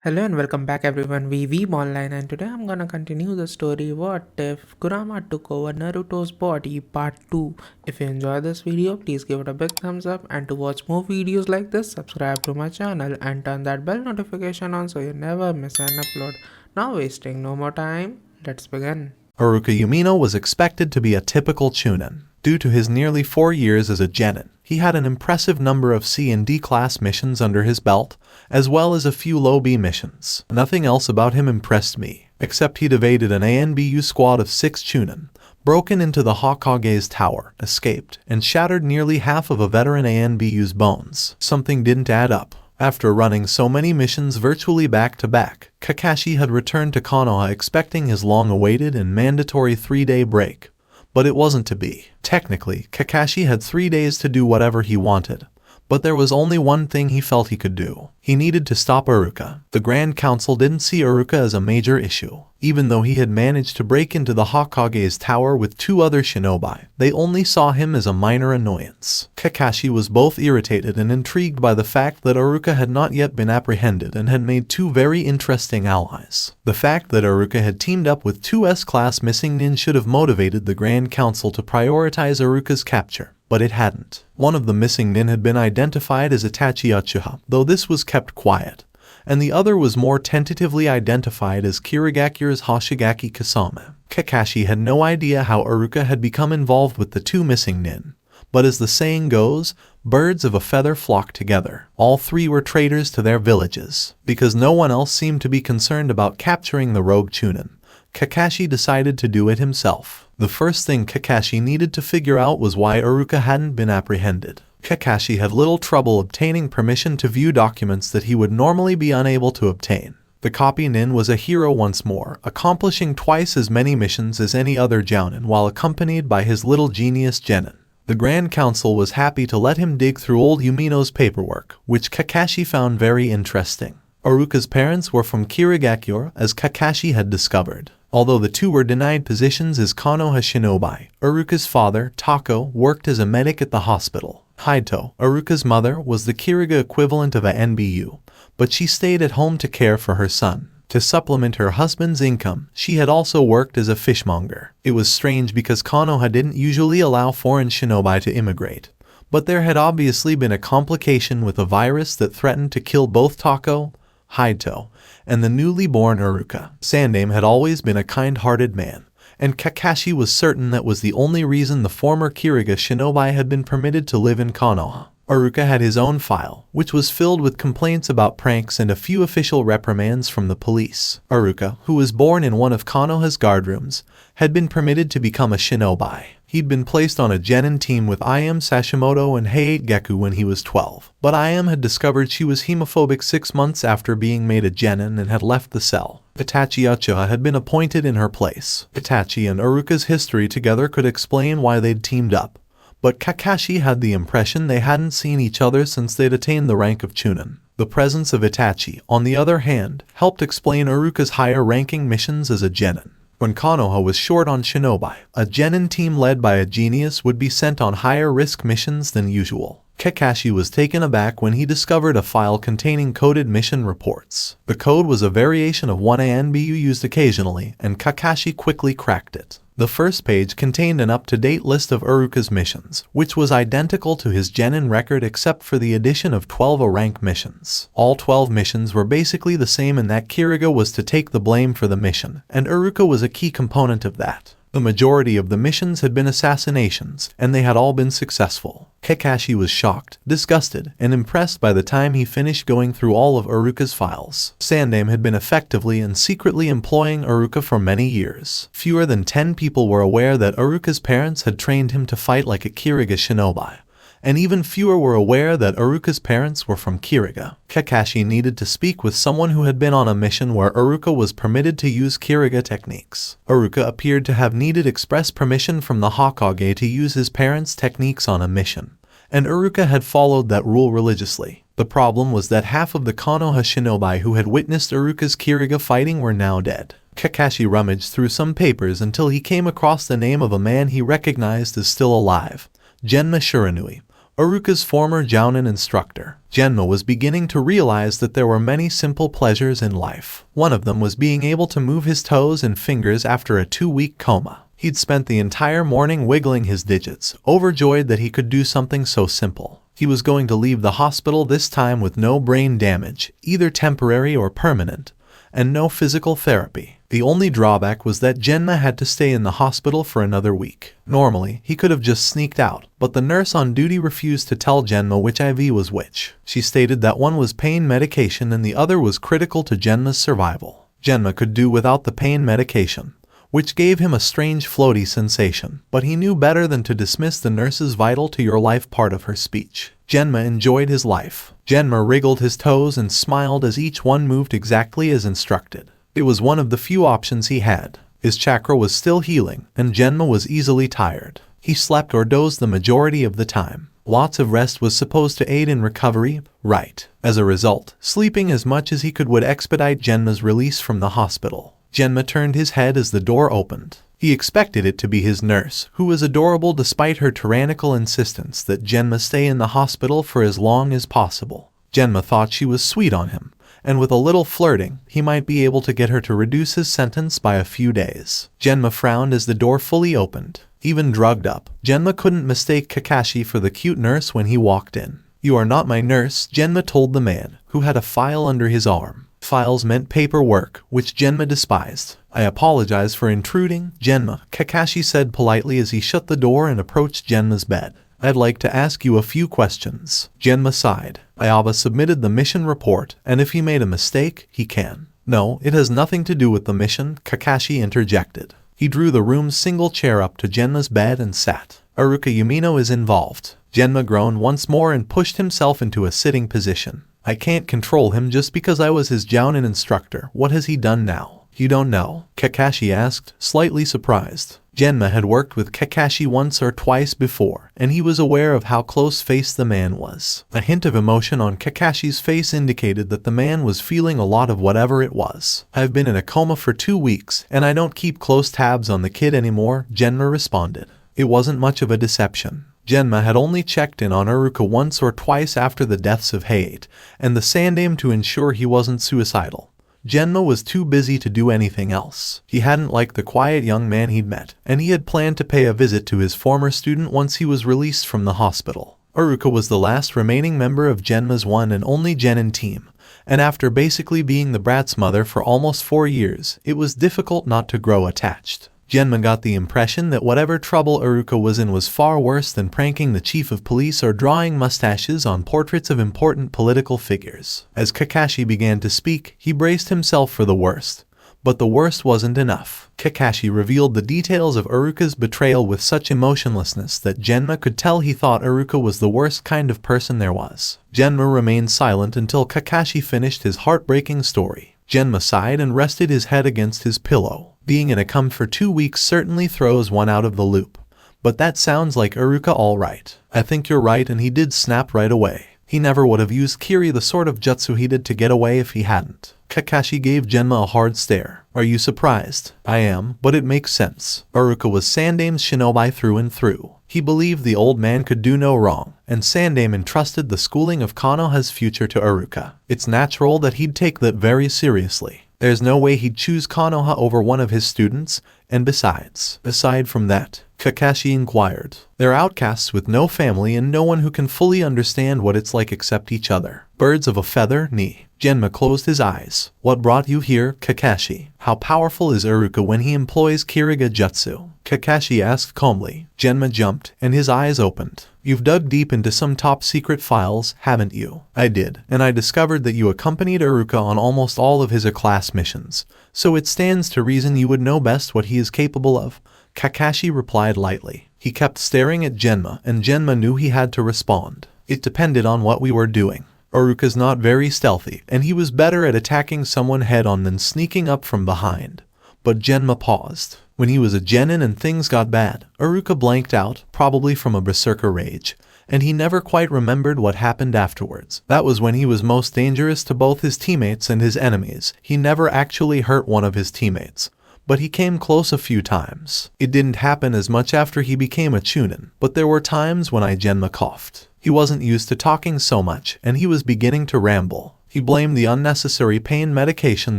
Hello and welcome back everyone, we Weeb Online, and today I'm gonna continue the story What If Kurama Took Over Naruto's Body Part 2. If you enjoy this video, please give it a big thumbs up, and to watch more videos like this, subscribe to my channel and turn that bell notification on so you never miss an upload. Now wasting no more time, let's begin. Iruka Yumino was expected to be a typical chunin. Due to his nearly 4 years as a genin, he had an impressive number of C and D class missions under his belt, as well as a few low B missions. Nothing else about him impressed me, except he'd evaded an ANBU squad of 6 chunin, broken into the Hokage's tower, escaped, and shattered nearly half of a veteran ANBU's bones. Something didn't add up. After running so many missions virtually back-to-back, Kakashi had returned to Konoha expecting his long-awaited and mandatory 3-day break. But it wasn't to be. Technically, Kakashi had 3 days to do whatever he wanted. But there was only one thing he felt he could do. He needed to stop Iruka. The Grand Council didn't see Iruka as a major issue. Even though he had managed to break into the Hokage's tower with 2 other shinobi, they only saw him as a minor annoyance. Kakashi was both irritated and intrigued by the fact that Iruka had not yet been apprehended and had made 2 very interesting allies. The fact that Iruka had teamed up with 2 S-class missing nin should have motivated the Grand Council to prioritize Iruka's capture. But it hadn't. One of the missing nin had been identified as Itachi Uchiha, though this was kept quiet, and the other was more tentatively identified as Kirigakura's Hoshigaki Kisame. Kakashi had no idea how Iruka had become involved with the 2 missing nin, but as the saying goes, birds of a feather flock together. All 3 were traitors to their villages. Because no one else seemed to be concerned about capturing the rogue chunin, Kakashi decided to do it himself. The first thing Kakashi needed to figure out was why Iruka hadn't been apprehended. Kakashi had little trouble obtaining permission to view documents that he would normally be unable to obtain. The copy nin was a hero once more, accomplishing twice as many missions as any other jounin while accompanied by his little genius genin. The Grand Council was happy to let him dig through old Yumino's paperwork, which Kakashi found very interesting. Iruka's parents were from Kirigakura, as Kakashi had discovered. Although the 2 were denied positions as Konoha shinobi, Iruka's father, Tako, worked as a medic at the hospital. Hito, Iruka's mother, was the Kiriga equivalent of a NBU, but she stayed at home to care for her son. To supplement her husband's income, she had also worked as a fishmonger. It was strange because Konoha didn't usually allow foreign shinobi to immigrate, but there had obviously been a complication with a virus that threatened to kill both Tako, Hito, and the newly born Iruka. Sandaime had always been a kind-hearted man, and Kakashi was certain that was the only reason the former Kiriga shinobi had been permitted to live in Konoha. Iruka had his own file, which was filled with complaints about pranks and a few official reprimands from the police. Iruka, who was born in one of Konoha's guardrooms, had been permitted to become a shinobi. He'd been placed on a genin team with I.M. Sashimoto and Heiate Geku when he was 12, but I.M. had discovered she was hemophobic 6 months after being made a genin and had left the cell. Itachi Uchiha had been appointed in her place. Itachi and Iruka's history together could explain why they'd teamed up, but Kakashi had the impression they hadn't seen each other since they'd attained the rank of chunin. The presence of Itachi, on the other hand, helped explain Iruka's higher-ranking missions as a genin. When Konoha was short on shinobi, a genin team led by a genius would be sent on higher-risk missions than usual. Kakashi was taken aback when he discovered a file containing coded mission reports. The code was a variation of one ANBU used occasionally, and Kakashi quickly cracked it. The first page contained an up-to-date list of Iruka's missions, which was identical to his genin record except for the addition of 12 A-rank missions. All 12 missions were basically the same in that Kiriga was to take the blame for the mission, and Iruka was a key component of that. The majority of the missions had been assassinations, and they had all been successful. Kakashi was shocked, disgusted, and impressed by the time he finished going through all of Iruka's files. Sandaime had been effectively and secretly employing Iruka for many years. Fewer than 10 people were aware that Iruka's parents had trained him to fight like a Kiriga shinobi, and even fewer were aware that Iruka's parents were from Kiriga. Kakashi needed to speak with someone who had been on a mission where Iruka was permitted to use Kiriga techniques. Iruka appeared to have needed express permission from the Hokage to use his parents' techniques on a mission, and Iruka had followed that rule religiously. The problem was that half of the Konoha shinobi who had witnessed Iruka's Kiriga fighting were now dead. Kakashi rummaged through some papers until he came across the name of a man he recognized as still alive, Genma Shiranui, Iruka's former jounin instructor. Genma was beginning to realize that there were many simple pleasures in life. One of them was being able to move his toes and fingers after a 2-week coma. He'd spent the entire morning wiggling his digits, overjoyed that he could do something so simple. He was going to leave the hospital this time with no brain damage, either temporary or permanent, and no physical therapy. The only drawback was that Genma had to stay in the hospital for another week. Normally, he could have just sneaked out, but the nurse on duty refused to tell Genma which IV was which. She stated that one was pain medication and the other was critical to Genma's survival. Genma could do without the pain medication, which gave him a strange floaty sensation, but he knew better than to dismiss the nurse's vital to your life part of her speech. Genma enjoyed his life. Genma wriggled his toes and smiled as each one moved exactly as instructed. It was one of the few options he had. His chakra was still healing, and Genma was easily tired. He slept or dozed the majority of the time. Lots of rest was supposed to aid in recovery, right? As a result, sleeping as much as he could would expedite Genma's release from the hospital. Genma turned his head as the door opened. He expected it to be his nurse, who was adorable despite her tyrannical insistence that Genma stay in the hospital for as long as possible. Genma thought she was sweet on him, and with a little flirting, he might be able to get her to reduce his sentence by a few days. Genma frowned as the door fully opened. Even drugged up, Genma couldn't mistake Kakashi for the cute nurse when he walked in. "You are not my nurse," Genma told the man, who had a file under his arm. Files meant paperwork, which Genma despised. "I apologize for intruding, Genma," Kakashi said politely as he shut the door and approached Genma's bed. "I'd like to ask you a few questions." Genma sighed. Ayaba submitted the mission report, and if he made a mistake, he can. "No, it has nothing to do with the mission," Kakashi interjected. He drew the room's single chair up to Genma's bed and sat. "Iruka Yumino is involved." Genma groaned once more and pushed himself into a sitting position. "I can't control him just because I was his jounin instructor. What has he done now?" "You don't know?" Kakashi asked, slightly surprised. Genma had worked with Kakashi once or twice before, and he was aware of how close-faced the man was. A hint of emotion on Kakashi's face indicated that the man was feeling a lot of whatever it was. "I've been in a coma for 2 weeks, and I don't keep close tabs on the kid anymore," Genma responded. It wasn't much of a deception. Genma had only checked in on Iruka once or twice after the deaths of Hayate and the Sandaime to ensure he wasn't suicidal. Genma was too busy to do anything else. He hadn't liked the quiet young man he'd met, and he had planned to pay a visit to his former student once he was released from the hospital. Iruka was the last remaining member of Genma's one and only genin team, and after basically being the brat's mother for almost 4 years, it was difficult not to grow attached. Genma got the impression that whatever trouble Iruka was in was far worse than pranking the chief of police or drawing mustaches on portraits of important political figures. As Kakashi began to speak, he braced himself for the worst. But the worst wasn't enough. Kakashi revealed the details of Iruka's betrayal with such emotionlessness that Genma could tell he thought Iruka was the worst kind of person there was. Genma remained silent until Kakashi finished his heartbreaking story. Genma sighed and rested his head against his pillow. Being in a coma for 2 weeks certainly throws one out of the loop. But that sounds like Iruka all right. "I think you're right, and he did snap right away. He never would have used Kiri the sort of jutsu he did to get away if he hadn't." Kakashi gave Genma a hard stare. "Are you surprised?" "I am, but it makes sense. Iruka was Sandaime's shinobi through and through. He believed the old man could do no wrong, and Sandaime entrusted the schooling of Konoha's future to Iruka. It's natural that he'd take that very seriously. There's no way he'd choose Konoha over one of his students, and besides." "Aside from that," Kakashi inquired, "they're outcasts with no family and no one who can fully understand what it's like except each other. Birds of a feather, ni." Genma closed his eyes. "What brought you here, Kakashi? How powerful is Iruka when he employs Kiriga Jutsu?" Kakashi asked calmly. Genma jumped, and his eyes opened. "You've dug deep into some top-secret files, haven't you?" "I did, and I discovered that you accompanied Iruka on almost all of his class missions, so it stands to reason you would know best what he is capable of," Kakashi replied lightly. He kept staring at Genma, and Genma knew he had to respond. "It depended on what we were doing. Iruka's not very stealthy, and he was better at attacking someone head-on than sneaking up from behind." But Genma paused. When he was a genin and things got bad, Iruka blanked out, probably from a berserker rage, and he never quite remembered what happened afterwards. That was when he was most dangerous to both his teammates and his enemies. He never actually hurt one of his teammates, but he came close a few times. It didn't happen as much after he became a chunin, but there were times when Genma coughed. He wasn't used to talking so much, and he was beginning to ramble. He blamed the unnecessary pain medication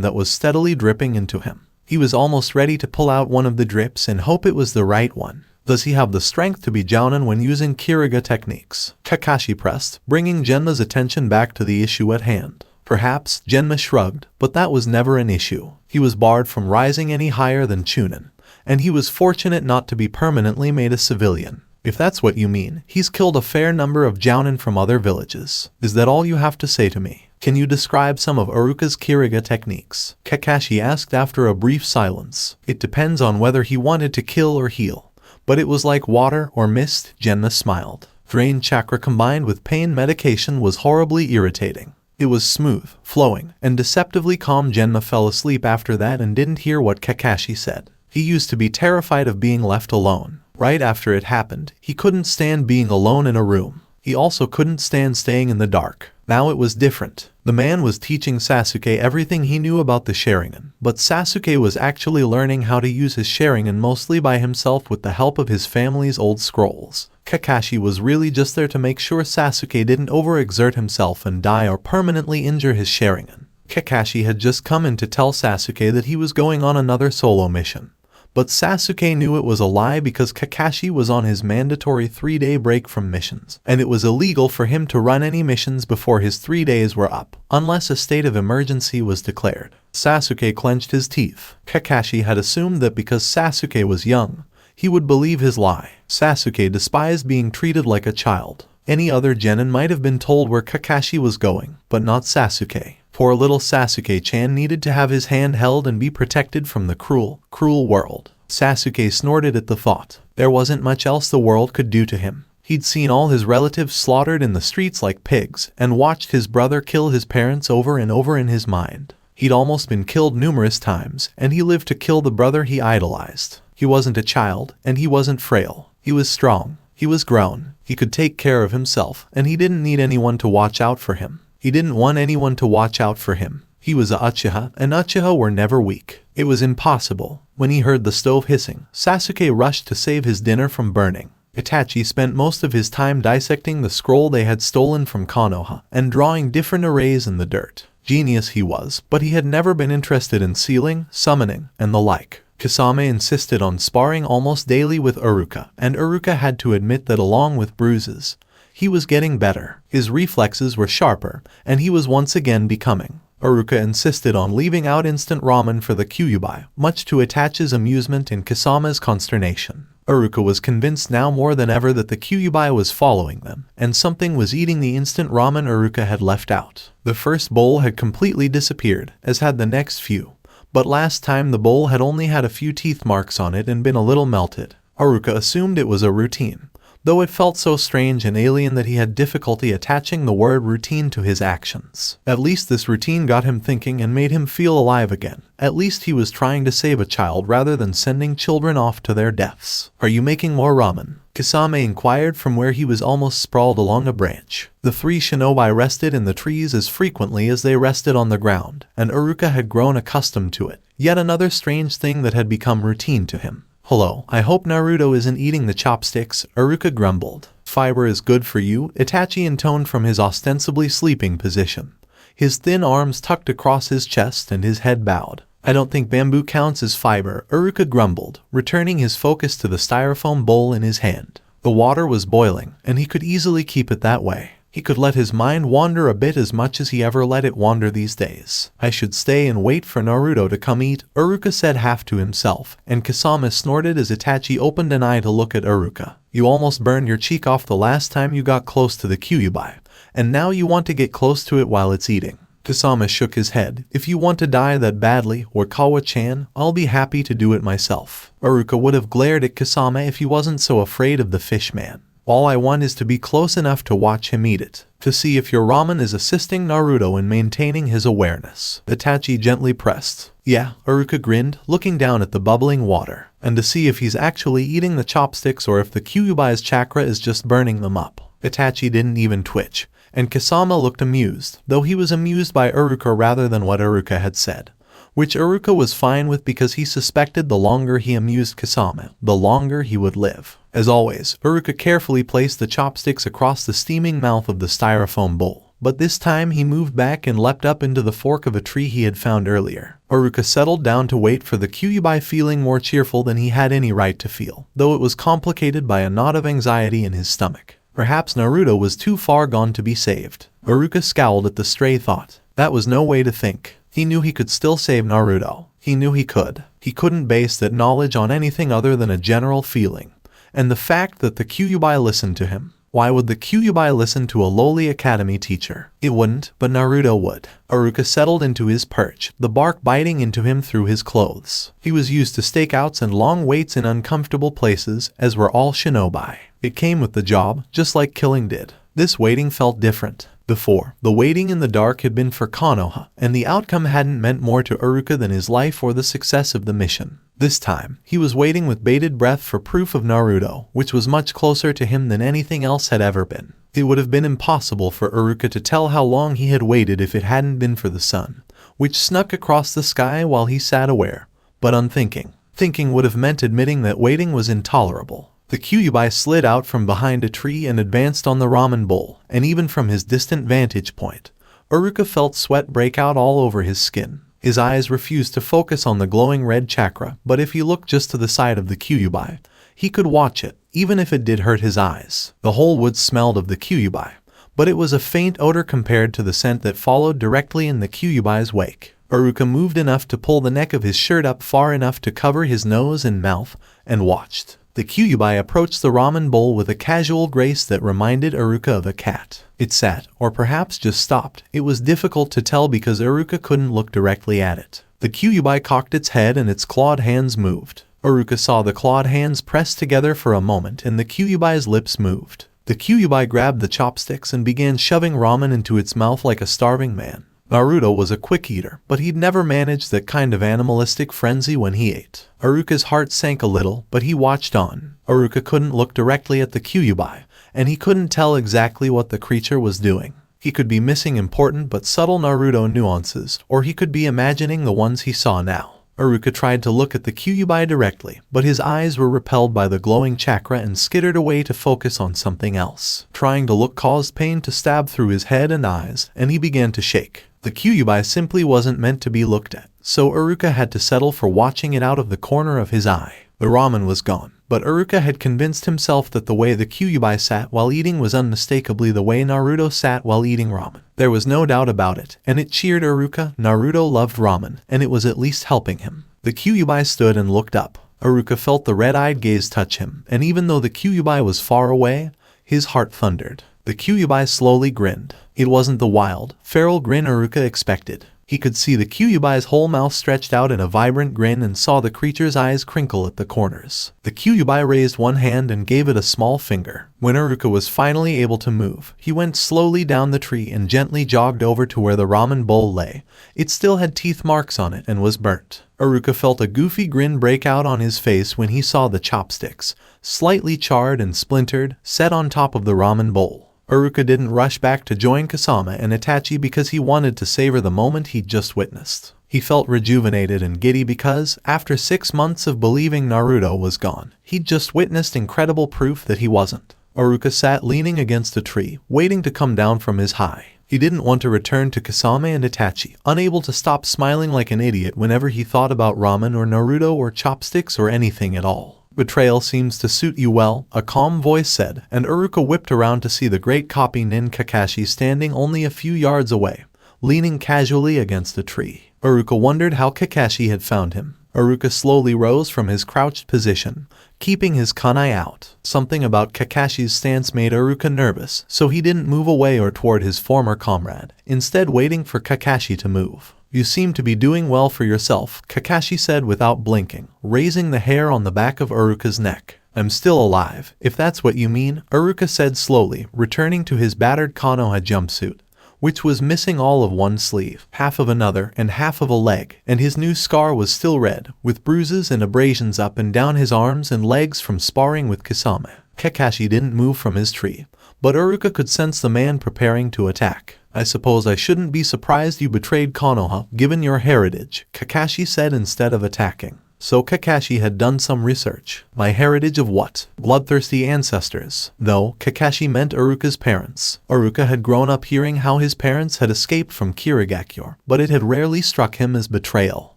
that was steadily dripping into him. He was almost ready to pull out one of the drips and hope it was the right one. Does he have the strength to be jounen when using Kiriga techniques? Kakashi pressed, bringing Genma's attention back to the issue at hand. Perhaps, Genma shrugged, but that was never an issue. He was barred from rising any higher than Chunin, and he was fortunate not to be permanently made a civilian. If that's what you mean, he's killed a fair number of jounin from other villages. Is that all you have to say to me? Can you describe some of Iruka's Kiriga techniques? Kakashi asked after a brief silence. It depends on whether he wanted to kill or heal. But it was like water or mist, Genma smiled. Drain chakra combined with pain medication was horribly irritating. It was smooth, flowing, and deceptively calm. Genma fell asleep after that and didn't hear what Kakashi said. He used to be terrified of being left alone. Right after it happened, he couldn't stand being alone in a room. He also couldn't stand staying in the dark. Now it was different. The man was teaching Sasuke everything he knew about the Sharingan, but Sasuke was actually learning how to use his Sharingan mostly by himself with the help of his family's old scrolls. Kakashi was really just there to make sure Sasuke didn't overexert himself and die or permanently injure his Sharingan. Kakashi had just come in to tell Sasuke that he was going on another solo mission. But Sasuke knew it was a lie because Kakashi was on his mandatory 3-day break from missions, and it was illegal for him to run any missions before his 3 days were up, unless a state of emergency was declared. Sasuke clenched his teeth. Kakashi had assumed that because Sasuke was young, he would believe his lie. Sasuke despised being treated like a child. Any other genin might have been told where Kakashi was going, but not Sasuke. Poor little Sasuke-chan needed to have his hand held and be protected from the cruel, cruel world. Sasuke snorted at the thought. There wasn't much else the world could do to him. He'd seen all his relatives slaughtered in the streets like pigs, and watched his brother kill his parents over and over in his mind. He'd almost been killed numerous times, and he lived to kill the brother he idolized. He wasn't a child, and he wasn't frail. He was strong. He was grown. He could take care of himself, and he didn't need anyone to watch out for him. He didn't want anyone to watch out for him. He was a Uchiha, and Uchiha were never weak. It was impossible. When he heard the stove hissing, Sasuke rushed to save his dinner from burning. Itachi spent most of his time dissecting the scroll they had stolen from Konoha, and drawing different arrays in the dirt. Genius he was, but he had never been interested in sealing, summoning, and the like. Kisame insisted on sparring almost daily with Iruka, and Iruka had to admit that along with bruises, he was getting better. His reflexes were sharper, and he was once again becoming. Iruka insisted on leaving out instant ramen for the Kyuubi, much to Itachi's amusement and Kisame's consternation. Iruka was convinced now more than ever that the Kyuubi was following them, and something was eating the instant ramen Iruka had left out. The first bowl had completely disappeared, as had the next few, but last time the bowl had only had a few teeth marks on it and been a little melted. Iruka assumed it was a routine, though it felt so strange and alien that he had difficulty attaching the word routine to his actions. At least this routine got him thinking and made him feel alive again. At least he was trying to save a child rather than sending children off to their deaths. "Are you making more ramen?" Kisame inquired from where he was almost sprawled along a branch. The three shinobi rested in the trees as frequently as they rested on the ground, and Iruka had grown accustomed to it. Yet another strange thing that had become routine to him. "Hello, I hope Naruto isn't eating the chopsticks," Iruka grumbled. "Fiber is good for you," Itachi intoned from his ostensibly sleeping position. His thin arms tucked across his chest and his head bowed. "I don't think bamboo counts as fiber," Iruka grumbled, returning his focus to the styrofoam bowl in his hand. The water was boiling, and he could easily keep it that way. He could let his mind wander a bit as much as he ever let it wander these days. "I should stay and wait for Naruto to come eat," Iruka said half to himself, and Kisame snorted as Itachi opened an eye to look at Iruka. "You almost burned your cheek off the last time you got close to the Kyuubi, and now you want to get close to it while it's eating." Kisame shook his head. "If you want to die that badly, Kawa-chan, I'll be happy to do it myself." Iruka would have glared at Kisame if he wasn't so afraid of the fish man. "All I want is to be close enough to watch him eat it, to see if your ramen is assisting Naruto in maintaining his awareness." Itachi gently pressed. "Yeah," Iruka grinned, looking down at the bubbling water, "and to see if he's actually eating the chopsticks or if the Kyuubi's chakra is just burning them up." Itachi didn't even twitch, and Kisame looked amused, though he was amused by Iruka rather than what Iruka had said. which Iruka was fine with because he suspected the longer he amused Kisame, the longer he would live. As always, Iruka carefully placed the chopsticks across the steaming mouth of the styrofoam bowl, but this time he moved back and leapt up into the fork of a tree he had found earlier. Iruka settled down to wait for the Kyuubi, feeling more cheerful than he had any right to feel, though it was complicated by a knot of anxiety in his stomach. Perhaps Naruto was too far gone to be saved. Iruka scowled at the stray thought. That was no way to think. He knew he could still save Naruto. He knew he could. He couldn't base that knowledge on anything other than a general feeling, and the fact that the Kyuubi listened to him. Why would the Kyuubi listen to a lowly academy teacher? It wouldn't, but Naruto would. Iruka settled into his perch, the bark biting into him through his clothes. He was used to stakeouts and long waits in uncomfortable places, as were all shinobi. It came with the job, just like killing did. This waiting felt different. Before, the waiting in the dark had been for Konoha, and the outcome hadn't meant more to Iruka than his life or the success of the mission. This time, he was waiting with bated breath for proof of Naruto, which was much closer to him than anything else had ever been. It would have been impossible for Iruka to tell how long he had waited if it hadn't been for the sun, which snuck across the sky while he sat aware, but unthinking. Thinking would have meant admitting that waiting was intolerable. The Kyuubi slid out from behind a tree and advanced on the ramen bowl, and even from his distant vantage point, Iruka felt sweat break out all over his skin. His eyes refused to focus on the glowing red chakra, but if he looked just to the side of the Kyuubi, he could watch it, even if it did hurt his eyes. The whole wood smelled of the Kyuubi, but it was a faint odor compared to the scent that followed directly in the Kyuubi's wake. Iruka moved enough to pull the neck of his shirt up far enough to cover his nose and mouth, and watched. The Kyuubi approached the ramen bowl with a casual grace that reminded Iruka of a cat. It sat, or perhaps just stopped. It was difficult to tell because Iruka couldn't look directly at it. The Kyuubi cocked its head and its clawed hands moved. Iruka saw the clawed hands press together for a moment and the Kyuubi's lips moved. The Kyuubi grabbed the chopsticks and began shoving ramen into its mouth like a starving man. Naruto was a quick eater, but he'd never managed that kind of animalistic frenzy when he ate. Iruka's heart sank a little, but he watched on. Iruka couldn't look directly at the Kyuubi, and he couldn't tell exactly what the creature was doing. He could be missing important but subtle Naruto nuances, or he could be imagining the ones he saw now. Iruka tried to look at the Kyuubi directly, but his eyes were repelled by the glowing chakra and skittered away to focus on something else. Trying to look caused pain to stab through his head and eyes, and he began to shake. The Kyuubi simply wasn't meant to be looked at, so Iruka had to settle for watching it out of the corner of his eye. The ramen was gone, but Iruka had convinced himself that the way the Kyuubi sat while eating was unmistakably the way Naruto sat while eating ramen. There was no doubt about it, and it cheered Iruka. Naruto loved ramen, and it was at least helping him. The Kyuubi stood and looked up. Iruka felt the red-eyed gaze touch him, and even though the Kyuubi was far away, his heart thundered. The Kyuubi slowly grinned. It wasn't the wild, feral grin Iruka expected. He could see the Kyuubi's whole mouth stretched out in a vibrant grin and saw the creature's eyes crinkle at the corners. The Kyuubi raised one hand and gave it a small finger. When Iruka was finally able to move, he went slowly down the tree and gently jogged over to where the ramen bowl lay. It still had teeth marks on it and was burnt. Iruka felt a goofy grin break out on his face when he saw the chopsticks, slightly charred and splintered, set on top of the ramen bowl. Iruka didn't rush back to join Kisame and Itachi because he wanted to savor the moment he'd just witnessed. He felt rejuvenated and giddy because, after 6 months of believing Naruto was gone, he'd just witnessed incredible proof that he wasn't. Iruka sat leaning against a tree, waiting to come down from his high. He didn't want to return to Kisame and Itachi, unable to stop smiling like an idiot whenever he thought about ramen or Naruto or chopsticks or anything at all. Betrayal seems to suit you well, a calm voice said, and Iruka whipped around to see the great copy nin Kakashi standing only a few yards away, leaning casually against a tree. Iruka wondered how Kakashi had found him. Iruka slowly rose from his crouched position, keeping his kunai out. Something about Kakashi's stance made Iruka nervous, so he didn't move away or toward his former comrade, instead waiting for Kakashi to move. You seem to be doing well for yourself, Kakashi said without blinking, raising the hair on the back of Iruka's neck. I'm still alive, if that's what you mean, Iruka said slowly, returning to his battered Konoha jumpsuit, which was missing all of one sleeve, half of another, and half of a leg, and his new scar was still red, with bruises and abrasions up and down his arms and legs from sparring with Kisame. Kakashi didn't move from his tree, but Iruka could sense the man preparing to attack. I suppose I shouldn't be surprised you betrayed Konoha, given your heritage, Kakashi said instead of attacking. So Kakashi had done some research. My heritage of what? Bloodthirsty ancestors. Though, Kakashi meant Iruka's parents. Iruka had grown up hearing how his parents had escaped from Kirigakure, but it had rarely struck him as betrayal.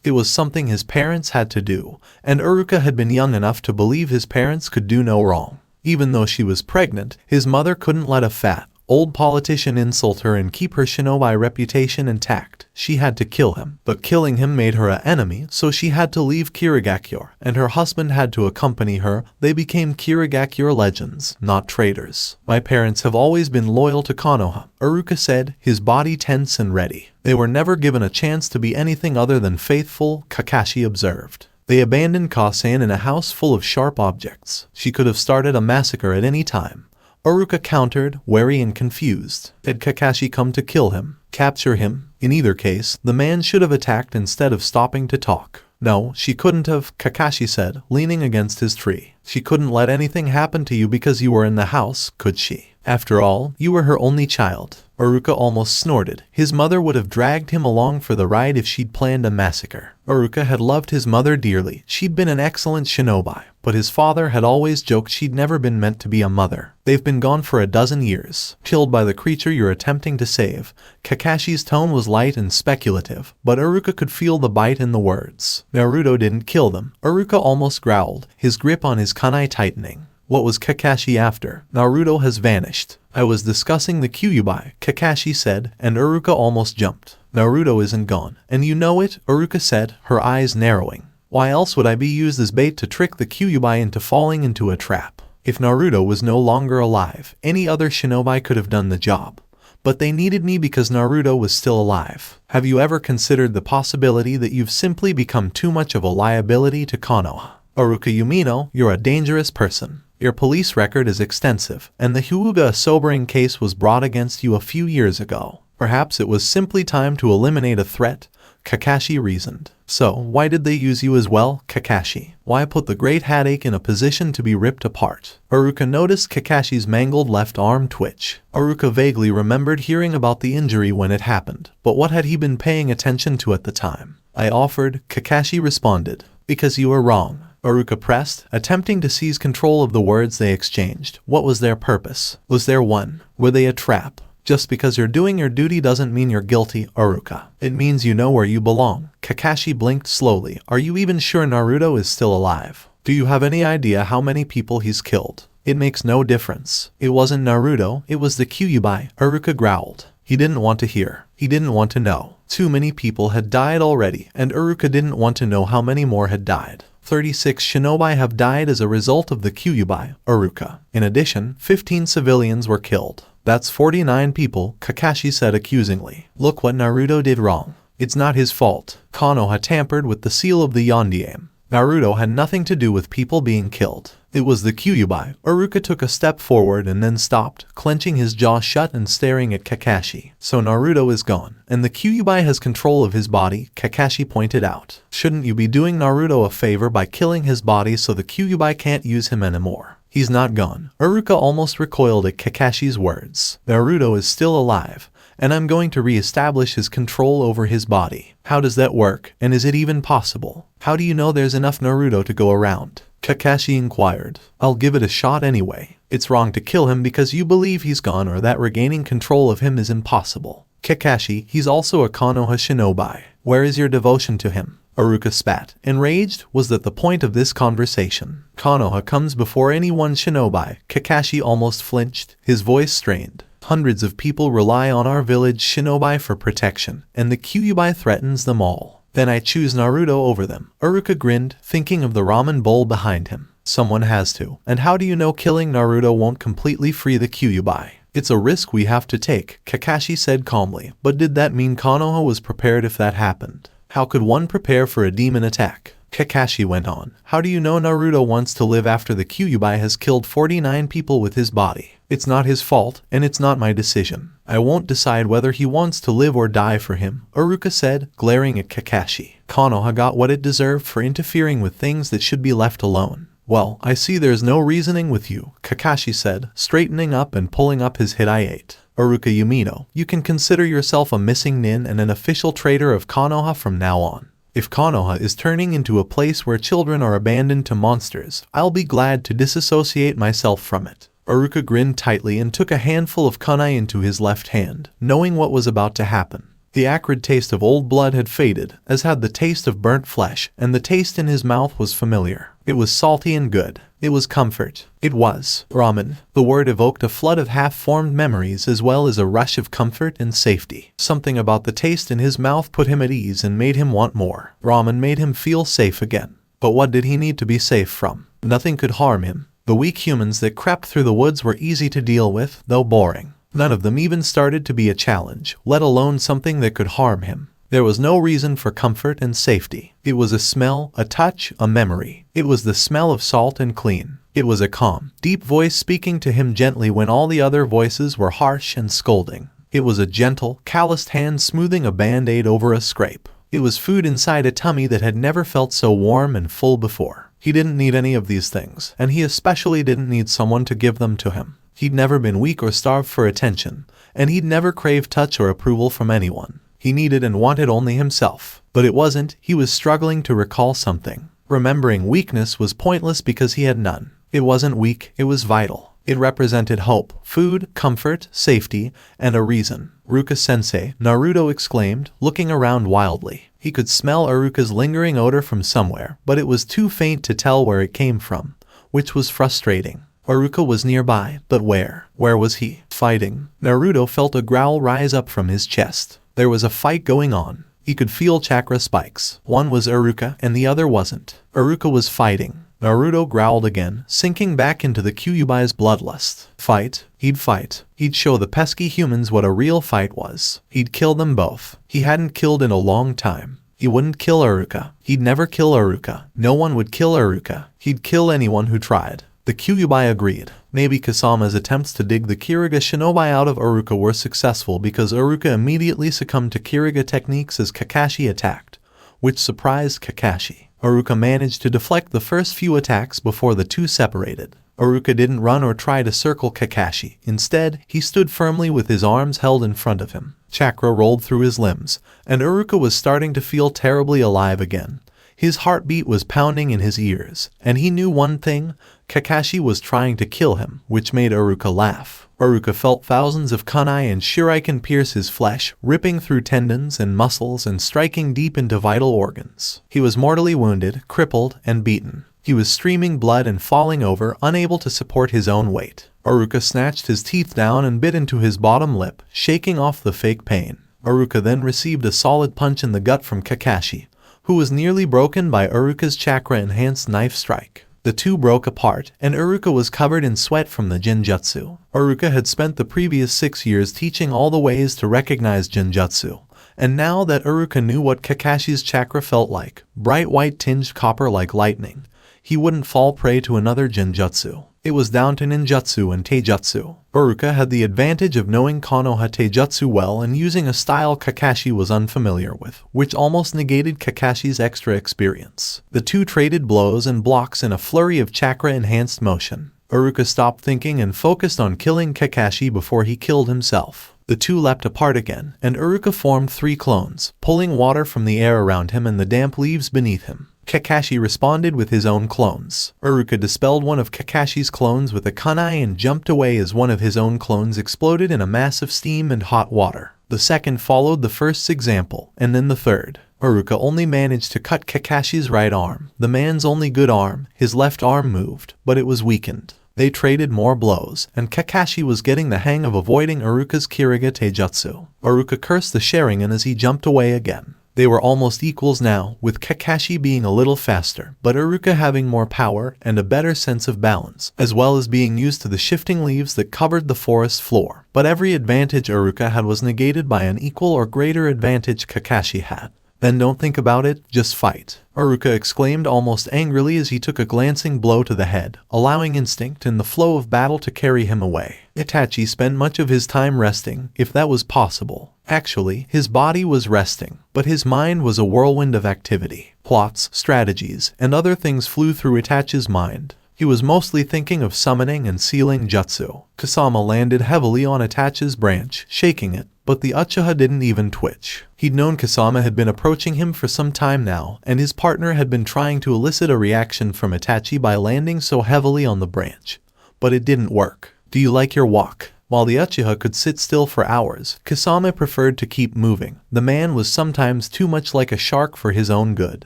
It was something his parents had to do, and Iruka had been young enough to believe his parents could do no wrong. Even though she was pregnant, his mother couldn't let a fat, old politician insult her and keep her shinobi reputation intact. She had to kill him, but killing him made her an enemy, so she had to leave Kirigakure, and her husband had to accompany her. They became Kirigakure legends, not traitors. My parents have always been loyal to Konoha, Iruka said, his body tense and ready. They were never given a chance to be anything other than faithful, Kakashi observed. They abandoned Kasen in a house full of sharp objects. She could have started a massacre at any time. Iruka countered, wary and confused. Had Kakashi come to kill him, capture him? In either case, the man should have attacked instead of stopping to talk. No, she couldn't have, Kakashi said, leaning against his tree. She couldn't let anything happen to you because you were in the house, could she? After all, you were her only child. Iruka almost snorted. His mother would have dragged him along for the ride if she'd planned a massacre. Iruka had loved his mother dearly. She'd been an excellent shinobi, but his father had always joked she'd never been meant to be a mother. They've been gone for a dozen years, killed by the creature you're attempting to save. Kakashi's tone was light and speculative, but Iruka could feel the bite in the words. Naruto didn't kill them. Iruka almost growled, his grip on his kunai tightening. What was Kakashi after? Naruto has vanished. I was discussing the Kyuubi, Kakashi said, and Iruka almost jumped. Naruto isn't gone. And you know it, Iruka said, her eyes narrowing. Why else would I be used as bait to trick the Kyuubi into falling into a trap? If Naruto was no longer alive, any other shinobi could have done the job. But they needed me because Naruto was still alive. Have you ever considered the possibility that you've simply become too much of a liability to Konoha? Iruka Yumino, you're a dangerous person. Your police record is extensive, and the Hyuga sobering case was brought against you a few years ago. Perhaps it was simply time to eliminate a threat, Kakashi reasoned. So, why did they use you as well, Kakashi? Why put the great headache in a position to be ripped apart? Iruka noticed Kakashi's mangled left arm twitch. Iruka vaguely remembered hearing about the injury when it happened, but what had he been paying attention to at the time? I offered, Kakashi responded. Because you were wrong. Iruka pressed, attempting to seize control of the words they exchanged. What was their purpose? Was there one? Were they a trap? Just because you're doing your duty doesn't mean you're guilty, Iruka. It means you know where you belong. Kakashi blinked slowly. Are you even sure Naruto is still alive? Do you have any idea how many people he's killed? It makes no difference. It wasn't Naruto, it was the Kyuubi, Iruka growled. He didn't want to hear. He didn't want to know. Too many people had died already, and Iruka didn't want to know how many more had died. 36 shinobi have died as a result of the Kyuubi, Iruka. In addition, 15 civilians were killed. That's 49 people, Kakashi said accusingly. Look what Naruto did wrong. It's not his fault. Konoha tampered with the seal of the Yondiame. Naruto had nothing to do with people being killed. It was the Kyuubi. Iruka took a step forward and then stopped, clenching his jaw shut and staring at Kakashi. So Naruto is gone, and the Kyuubi has control of his body, Kakashi pointed out. Shouldn't you be doing Naruto a favor by killing his body so the Kyuubi can't use him anymore? He's not gone. Iruka almost recoiled at Kakashi's words. Naruto is still alive, and I'm going to re-establish his control over his body. How does that work, and is it even possible? How do you know there's enough Naruto to go around? Kakashi inquired. I'll give it a shot anyway. It's wrong to kill him because you believe he's gone or that regaining control of him is impossible. Kakashi, he's also a Konoha shinobi. Where is your devotion to him? Iruka spat. Enraged, was that the point of this conversation? Konoha comes before any one shinobi. Kakashi almost flinched, his voice strained. Hundreds of people rely on our village shinobi for protection, and the Kyuubi threatens them all. Then I choose Naruto over them. Iruka grinned, thinking of the ramen bowl behind him. Someone has to. And how do you know killing Naruto won't completely free the Kyuubi? It's a risk we have to take, Kakashi said calmly. But did that mean Konoha was prepared if that happened? How could one prepare for a demon attack? Kakashi went on. How do you know Naruto wants to live after the Kyuubi has killed 49 people with his body? It's not his fault, and it's not my decision. I won't decide whether he wants to live or die for him, Iruka said, glaring at Kakashi. Konoha got what it deserved for interfering with things that should be left alone. Well, I see there's no reasoning with you, Kakashi said, straightening up and pulling up his hitai. Iruka Yumino, you can consider yourself a missing nin and an official traitor of Konoha from now on. If Konoha is turning into a place where children are abandoned to monsters, I'll be glad to disassociate myself from it. Iruka grinned tightly and took a handful of kunai into his left hand, knowing what was about to happen. The acrid taste of old blood had faded, as had the taste of burnt flesh, and the taste in his mouth was familiar. It was salty and good. It was comfort. It was ramen. The word evoked a flood of half-formed memories as well as a rush of comfort and safety. Something about the taste in his mouth put him at ease and made him want more. Ramen made him feel safe again. But what did he need to be safe from? Nothing could harm him. The weak humans that crept through the woods were easy to deal with, though boring. None of them even started to be a challenge, let alone something that could harm him. There was no reason for comfort and safety. It was a smell, a touch, a memory. It was the smell of salt and clean. It was a calm, deep voice speaking to him gently when all the other voices were harsh and scolding. It was a gentle, calloused hand smoothing a band-aid over a scrape. It was food inside a tummy that had never felt so warm and full before. He didn't need any of these things, and he especially didn't need someone to give them to him. He'd never been weak or starved for attention, and he'd never craved touch or approval from anyone. He needed and wanted only himself. But it wasn't. He was struggling to recall something. Remembering weakness was pointless because he had none. It wasn't weak, it was vital. It represented hope, food, comfort, safety, and a reason. "Iruka-sensei," Naruto exclaimed, looking around wildly. He could smell Iruka's lingering odor from somewhere, but it was too faint to tell where it came from, which was frustrating. Iruka was nearby, but where? Where was he? Fighting. Naruto felt a growl rise up from his chest. There was a fight going on. He could feel chakra spikes. One was Iruka, and the other wasn't. Iruka was fighting. Naruto growled again, sinking back into the Kyuubi's bloodlust. Fight? He'd fight. He'd show the pesky humans what a real fight was. He'd kill them both. He hadn't killed in a long time. He wouldn't kill Iruka. He'd never kill Iruka. No one would kill Iruka. He'd kill anyone who tried. The Kyuubi agreed. Maybe Kasama's attempts to dig the Kiriga shinobi out of Iruka were successful because Iruka immediately succumbed to Kiriga techniques as Kakashi attacked, which surprised Kakashi. Iruka managed to deflect the first few attacks before the two separated. Iruka didn't run or try to circle Kakashi. Instead, he stood firmly with his arms held in front of him. Chakra rolled through his limbs, and Iruka was starting to feel terribly alive again. His heartbeat was pounding in his ears, and he knew one thing: Kakashi was trying to kill him, which made Iruka laugh. Iruka felt thousands of kunai and shuriken pierce his flesh, ripping through tendons and muscles and striking deep into vital organs. He was mortally wounded, crippled, and beaten. He was streaming blood and falling over, unable to support his own weight. Iruka snatched his teeth down and bit into his bottom lip, shaking off the fake pain. Iruka then received a solid punch in the gut from Kakashi, who was nearly broken by Iruka's chakra-enhanced knife strike. The two broke apart, and Iruka was covered in sweat from the Jinjutsu. Iruka had spent the previous 6 years teaching all the ways to recognize Jinjutsu, and now that Iruka knew what Kakashi's chakra felt like, bright white tinged copper like lightning, he wouldn't fall prey to another Jinjutsu. It was down to ninjutsu and taijutsu. Iruka had the advantage of knowing Konoha taijutsu well and using a style Kakashi was unfamiliar with, which almost negated Kakashi's extra experience. The two traded blows and blocks in a flurry of chakra-enhanced motion. Iruka stopped thinking and focused on killing Kakashi before he killed himself. The two leapt apart again, and Iruka formed 3 clones, pulling water from the air around him and the damp leaves beneath him. Kakashi responded with his own clones. Iruka dispelled one of Kakashi's clones with a kunai and jumped away as one of his own clones exploded in a mass of steam and hot water. The second followed the first's example, and then the third. Iruka only managed to cut Kakashi's right arm, the man's only good arm. His left arm moved, but it was weakened. They traded more blows, and Kakashi was getting the hang of avoiding Iruka's Kiriga taijutsu. Iruka cursed the Sharingan as he jumped away again. They were almost equals now, with Kakashi being a little faster, but Iruka having more power and a better sense of balance, as well as being used to the shifting leaves that covered the forest floor. But every advantage Iruka had was negated by an equal or greater advantage Kakashi had. Then don't think about it, just fight, Iruka exclaimed almost angrily as he took a glancing blow to the head, allowing instinct and the flow of battle to carry him away. Itachi spent much of his time resting, if that was possible. Actually, his body was resting, but his mind was a whirlwind of activity. Plots, strategies, and other things flew through Itachi's mind. He was mostly thinking of summoning and sealing jutsu. Kisame landed heavily on Itachi's branch, shaking it, but the Uchiha didn't even twitch. He'd known Kisame had been approaching him for some time now, and his partner had been trying to elicit a reaction from Itachi by landing so heavily on the branch. But it didn't work. "Do you like your walk?" While the Uchiha could sit still for hours, Kisame preferred to keep moving. The man was sometimes too much like a shark for his own good.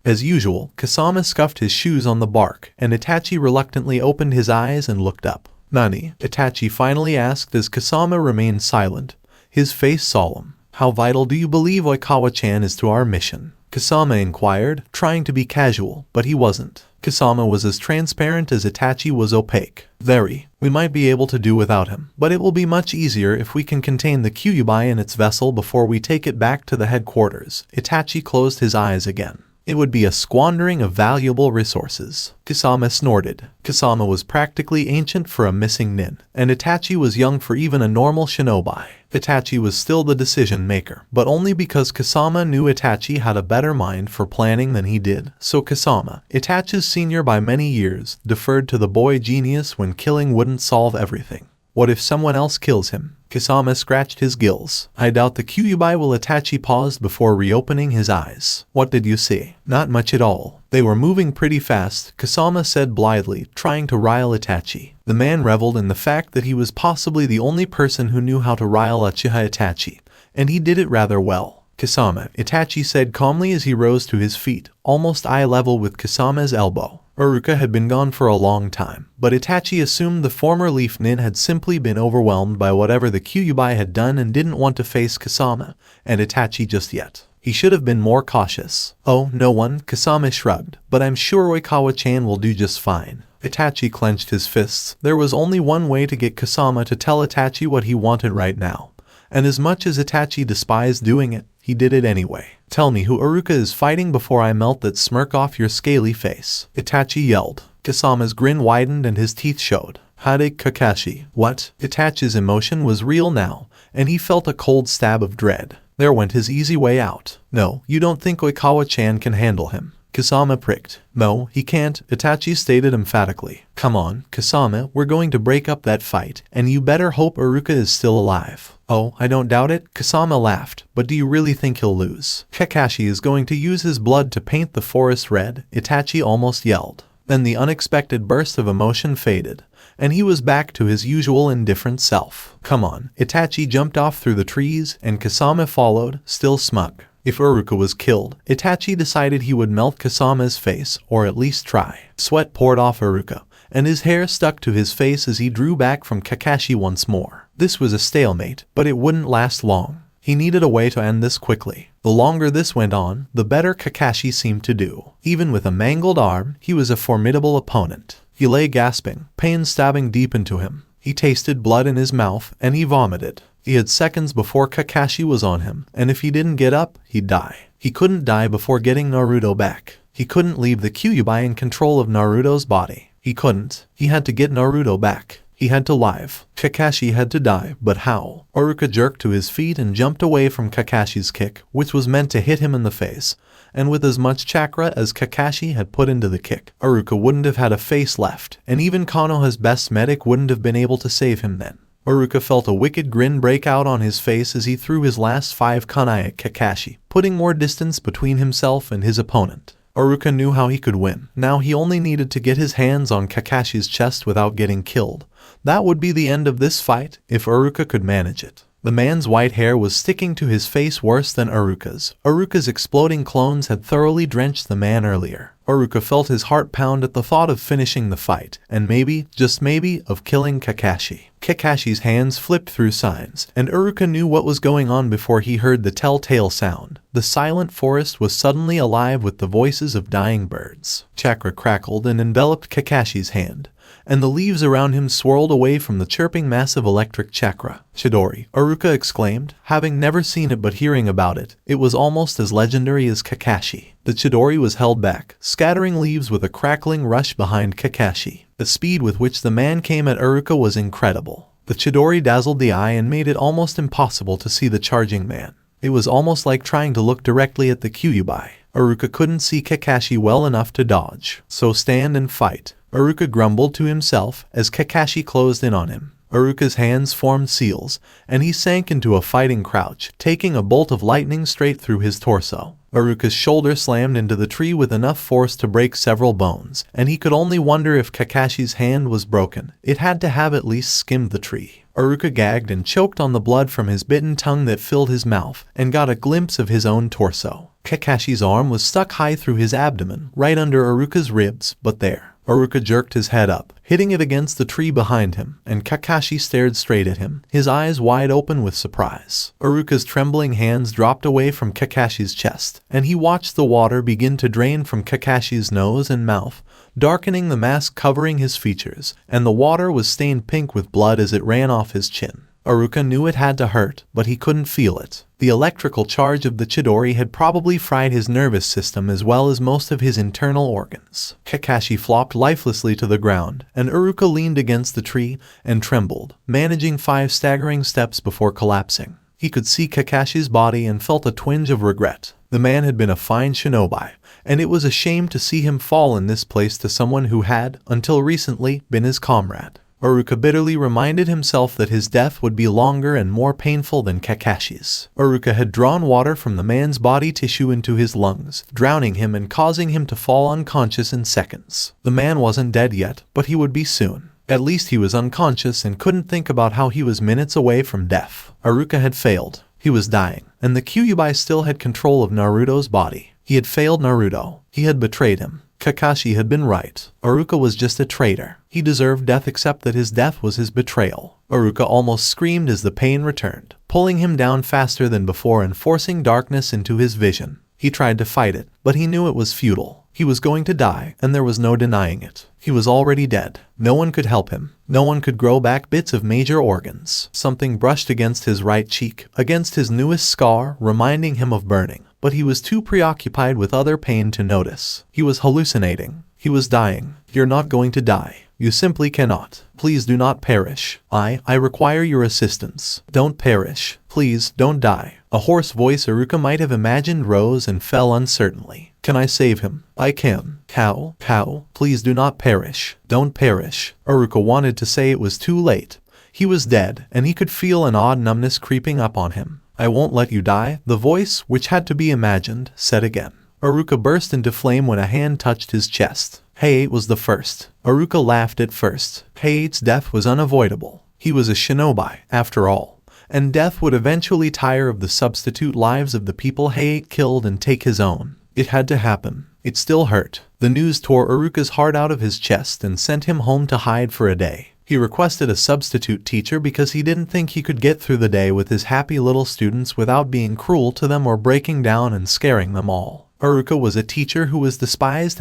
As usual, Kisame scuffed his shoes on the bark, and Itachi reluctantly opened his eyes and looked up. "Nani?" Itachi finally asked as Kisame remained silent, his face solemn. "How vital do you believe Oikawa-chan is to our mission?" Kisame inquired, trying to be casual, but he wasn't. Kisame was as transparent as Itachi was opaque. "Very. We might be able to do without him, but it will be much easier if we can contain the Kyuubi in its vessel before we take it back to the headquarters." Itachi closed his eyes again. "It would be a squandering of valuable resources." Kisame snorted. Kisame was practically ancient for a missing nin, and Itachi was young for even a normal shinobi. Itachi was still the decision maker, but only because Kisame knew Itachi had a better mind for planning than he did. So Kisame, Itachi's senior by many years, deferred to the boy genius when killing wouldn't solve everything. What if someone else kills him? Kisame scratched his gills. "I doubt the Kyuubi will." Itachi paused before reopening his eyes. "What did you see?" "Not much at all. They were moving pretty fast," Kisame said blithely, trying to rile Itachi. The man reveled in the fact that he was possibly the only person who knew how to rile Uchiha Itachi, and he did it rather well. "Kisame," Itachi said calmly as he rose to his feet, almost eye level with Kisame's elbow. Iruka had been gone for a long time, but Itachi assumed the former Leaf Nin had simply been overwhelmed by whatever the Kyuubi had done and didn't want to face Kisame and Itachi just yet. He should have been more cautious. "Oh, no one," Kisame shrugged, "but I'm sure Oikawa-chan will do just fine." Itachi clenched his fists. There was only one way to get Kisame to tell Itachi what he wanted right now. And as much as Itachi despised doing it, he did it anyway. "Tell me who Iruka is fighting before I melt that smirk off your scaly face." Itachi yelled. Kisame's grin widened and his teeth showed. "Hade Kakashi." "What?" Itachi's emotion was real now, and he felt a cold stab of dread. There went his easy way out. "No, you don't think Oikawa-chan can handle him?" Kisame pricked. "No, he can't," Itachi stated emphatically. "Come on, Kisame, we're going to break up that fight, and you better hope Iruka is still alive." "Oh, I don't doubt it," Kisame laughed, "but do you really think he'll lose?" "Kakashi is going to use his blood to paint the forest red," Itachi almost yelled. Then the unexpected burst of emotion faded, and he was back to his usual indifferent self. "Come on." Itachi jumped off through the trees, and Kisame followed, still smug. If Iruka was killed, Itachi decided he would melt Kisame's face, or at least try. Sweat poured off Iruka, and his hair stuck to his face as he drew back from Kakashi once more. This was a stalemate, but it wouldn't last long. He needed a way to end this quickly. The longer this went on, the better Kakashi seemed to do. Even with a mangled arm, he was a formidable opponent. He lay gasping, pain stabbing deep into him. He tasted blood in his mouth, and he vomited. He had seconds before Kakashi was on him, and if he didn't get up, he'd die. He couldn't die before getting Naruto back. He couldn't leave the Kyuubi in control of Naruto's body. He couldn't. He had to get Naruto back. He had to live. Kakashi had to die, but how? Iruka jerked to his feet and jumped away from Kakashi's kick, which was meant to hit him in the face. And with as much chakra as Kakashi had put into the kick, Iruka wouldn't have had a face left, and even Konoha's best medic wouldn't have been able to save him then. Iruka felt a wicked grin break out on his face as he threw his last 5 kunai at Kakashi, putting more distance between himself and his opponent. Iruka knew how he could win. Now he only needed to get his hands on Kakashi's chest without getting killed. That would be the end of this fight, if Iruka could manage it. The man's white hair was sticking to his face worse than Iruka's. Iruka's exploding clones had thoroughly drenched the man earlier. Iruka felt his heart pound at the thought of finishing the fight, and maybe, just maybe, of killing Kakashi. Kakashi's hands flipped through signs, and Iruka knew what was going on before he heard the telltale sound. The silent forest was suddenly alive with the voices of dying birds. Chakra crackled and enveloped Kakashi's hand, and the leaves around him swirled away from the chirping mass of electric chakra. "Chidori," Iruka exclaimed, having never seen it but hearing about it. It was almost as legendary as Kakashi. The Chidori was held back, scattering leaves with a crackling rush behind Kakashi. The speed with which the man came at Iruka was incredible. The Chidori dazzled the eye and made it almost impossible to see the charging man. It was almost like trying to look directly at the Kyuubi. Iruka couldn't see Kakashi well enough to dodge. "So stand and fight." Iruka grumbled to himself as Kakashi closed in on him. Iruka's hands formed seals, and he sank into a fighting crouch, taking a bolt of lightning straight through his torso. Iruka's shoulder slammed into the tree with enough force to break several bones, and he could only wonder if Kakashi's hand was broken. It had to have at least skimmed the tree. Iruka gagged and choked on the blood from his bitten tongue that filled his mouth, and got a glimpse of his own torso. Kakashi's arm was stuck high through his abdomen, right under Iruka's ribs, but there. Iruka jerked his head up, hitting it against the tree behind him, and Kakashi stared straight at him, his eyes wide open with surprise. Iruka's trembling hands dropped away from Kakashi's chest, and he watched the water begin to drain from Kakashi's nose and mouth, darkening the mask covering his features, and the water was stained pink with blood as it ran off his chin. Iruka knew it had to hurt, but he couldn't feel it. The electrical charge of the Chidori had probably fried his nervous system as well as most of his internal organs. Kakashi flopped lifelessly to the ground, and Iruka leaned against the tree and trembled, managing 5 staggering steps before collapsing. He could see Kakashi's body and felt a twinge of regret. The man had been a fine shinobi, and it was a shame to see him fall in this place to someone who had, until recently, been his comrade. Iruka bitterly reminded himself that his death would be longer and more painful than Kakashi's. Iruka had drawn water from the man's body tissue into his lungs, drowning him and causing him to fall unconscious in seconds. The man wasn't dead yet, but he would be soon. At least he was unconscious and couldn't think about how he was minutes away from death. Iruka had failed. He was dying, and the Kyuubi still had control of Naruto's body. He had failed Naruto. He had betrayed him. Kakashi had been right. Iruka was just a traitor. He deserved death except that his death was his betrayal. Iruka almost screamed as the pain returned, pulling him down faster than before and forcing darkness into his vision. He tried to fight it, but he knew it was futile. He was going to die, and there was no denying it. He was already dead. No one could help him. No one could grow back bits of major organs. Something brushed against his right cheek, against his newest scar, reminding him of burning. But he was too preoccupied with other pain to notice. He was hallucinating. He was dying. You're not going to die. You simply cannot. Please do not perish. I require your assistance. Don't perish. Please, don't die. A hoarse voice Iruka might have imagined rose and fell uncertainly. Can I save him? I can. Cow, please do not perish. Don't perish. Iruka wanted to say it was too late. He was dead, and he could feel an odd numbness creeping up on him. I won't let you die, the voice, which had to be imagined, said again. Iruka burst into flame when a hand touched his chest. Height was the first. Iruka laughed at first. Height's death was unavoidable. He was a shinobi, after all, and death would eventually tire of the substitute lives of the people Height killed and take his own. It had to happen. It still hurt. The news tore Iruka's heart out of his chest and sent him home to hide for a day. He requested a substitute teacher because he didn't think he could get through the day with his happy little students without being cruel to them or breaking down and scaring them all. Iruka was a teacher who was despised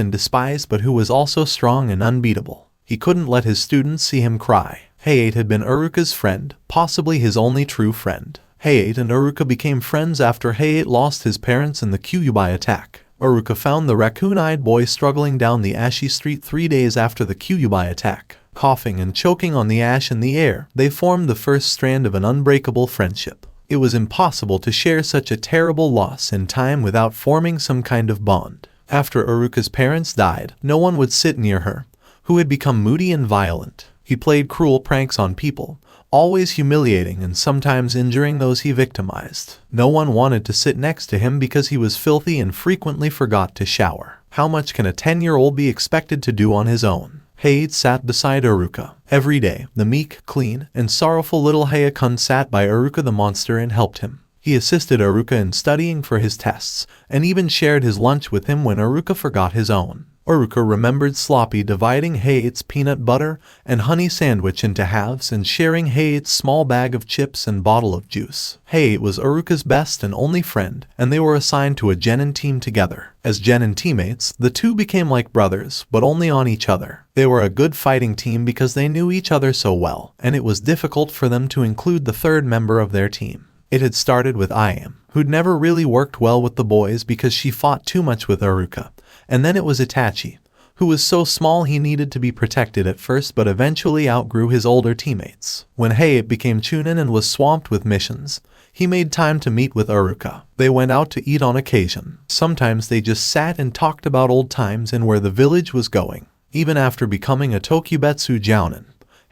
but who was also strong and unbeatable. He couldn't let his students see him cry. Height had been Iruka's friend, possibly his only true friend. Height and Iruka became friends after Height lost his parents in the Kyuubi attack. Iruka found the raccoon-eyed boy struggling down the ashy street 3 days after the Kyuubi attack. Coughing and choking on the ash in the air, they formed the first strand of an unbreakable friendship. It was impossible to share such a terrible loss in time without forming some kind of bond. After Iruka's parents died, no one would sit near her, who had become moody and violent. He played cruel pranks on people, always humiliating and sometimes injuring those he victimized. No one wanted to sit next to him because he was filthy and frequently forgot to shower. How much can a 10-year-old be expected to do on his own? Height sat beside Iruka. Every day, the meek, clean, and sorrowful little Heiakun sat by Iruka the monster and helped him. He assisted Iruka in studying for his tests, and even shared his lunch with him when Iruka forgot his own. Iruka remembered Sloppy dividing Height's peanut butter and honey sandwich into halves and sharing Height's small bag of chips and bottle of juice. Height was Iruka's best and only friend, and they were assigned to a genin team together. As genin teammates, the two became like brothers, but only on each other. They were a good fighting team because they knew each other so well, and it was difficult for them to include the third member of their team. It had started with Iam, who'd never really worked well with the boys because she fought too much with Iruka. And then it was Itachi, who was so small he needed to be protected at first but eventually outgrew his older teammates. When Height became Chunin and was swamped with missions, he made time to meet with Iruka. They went out to eat on occasion. Sometimes they just sat and talked about old times and where the village was going. Even after becoming a Tokubetsu Jounin,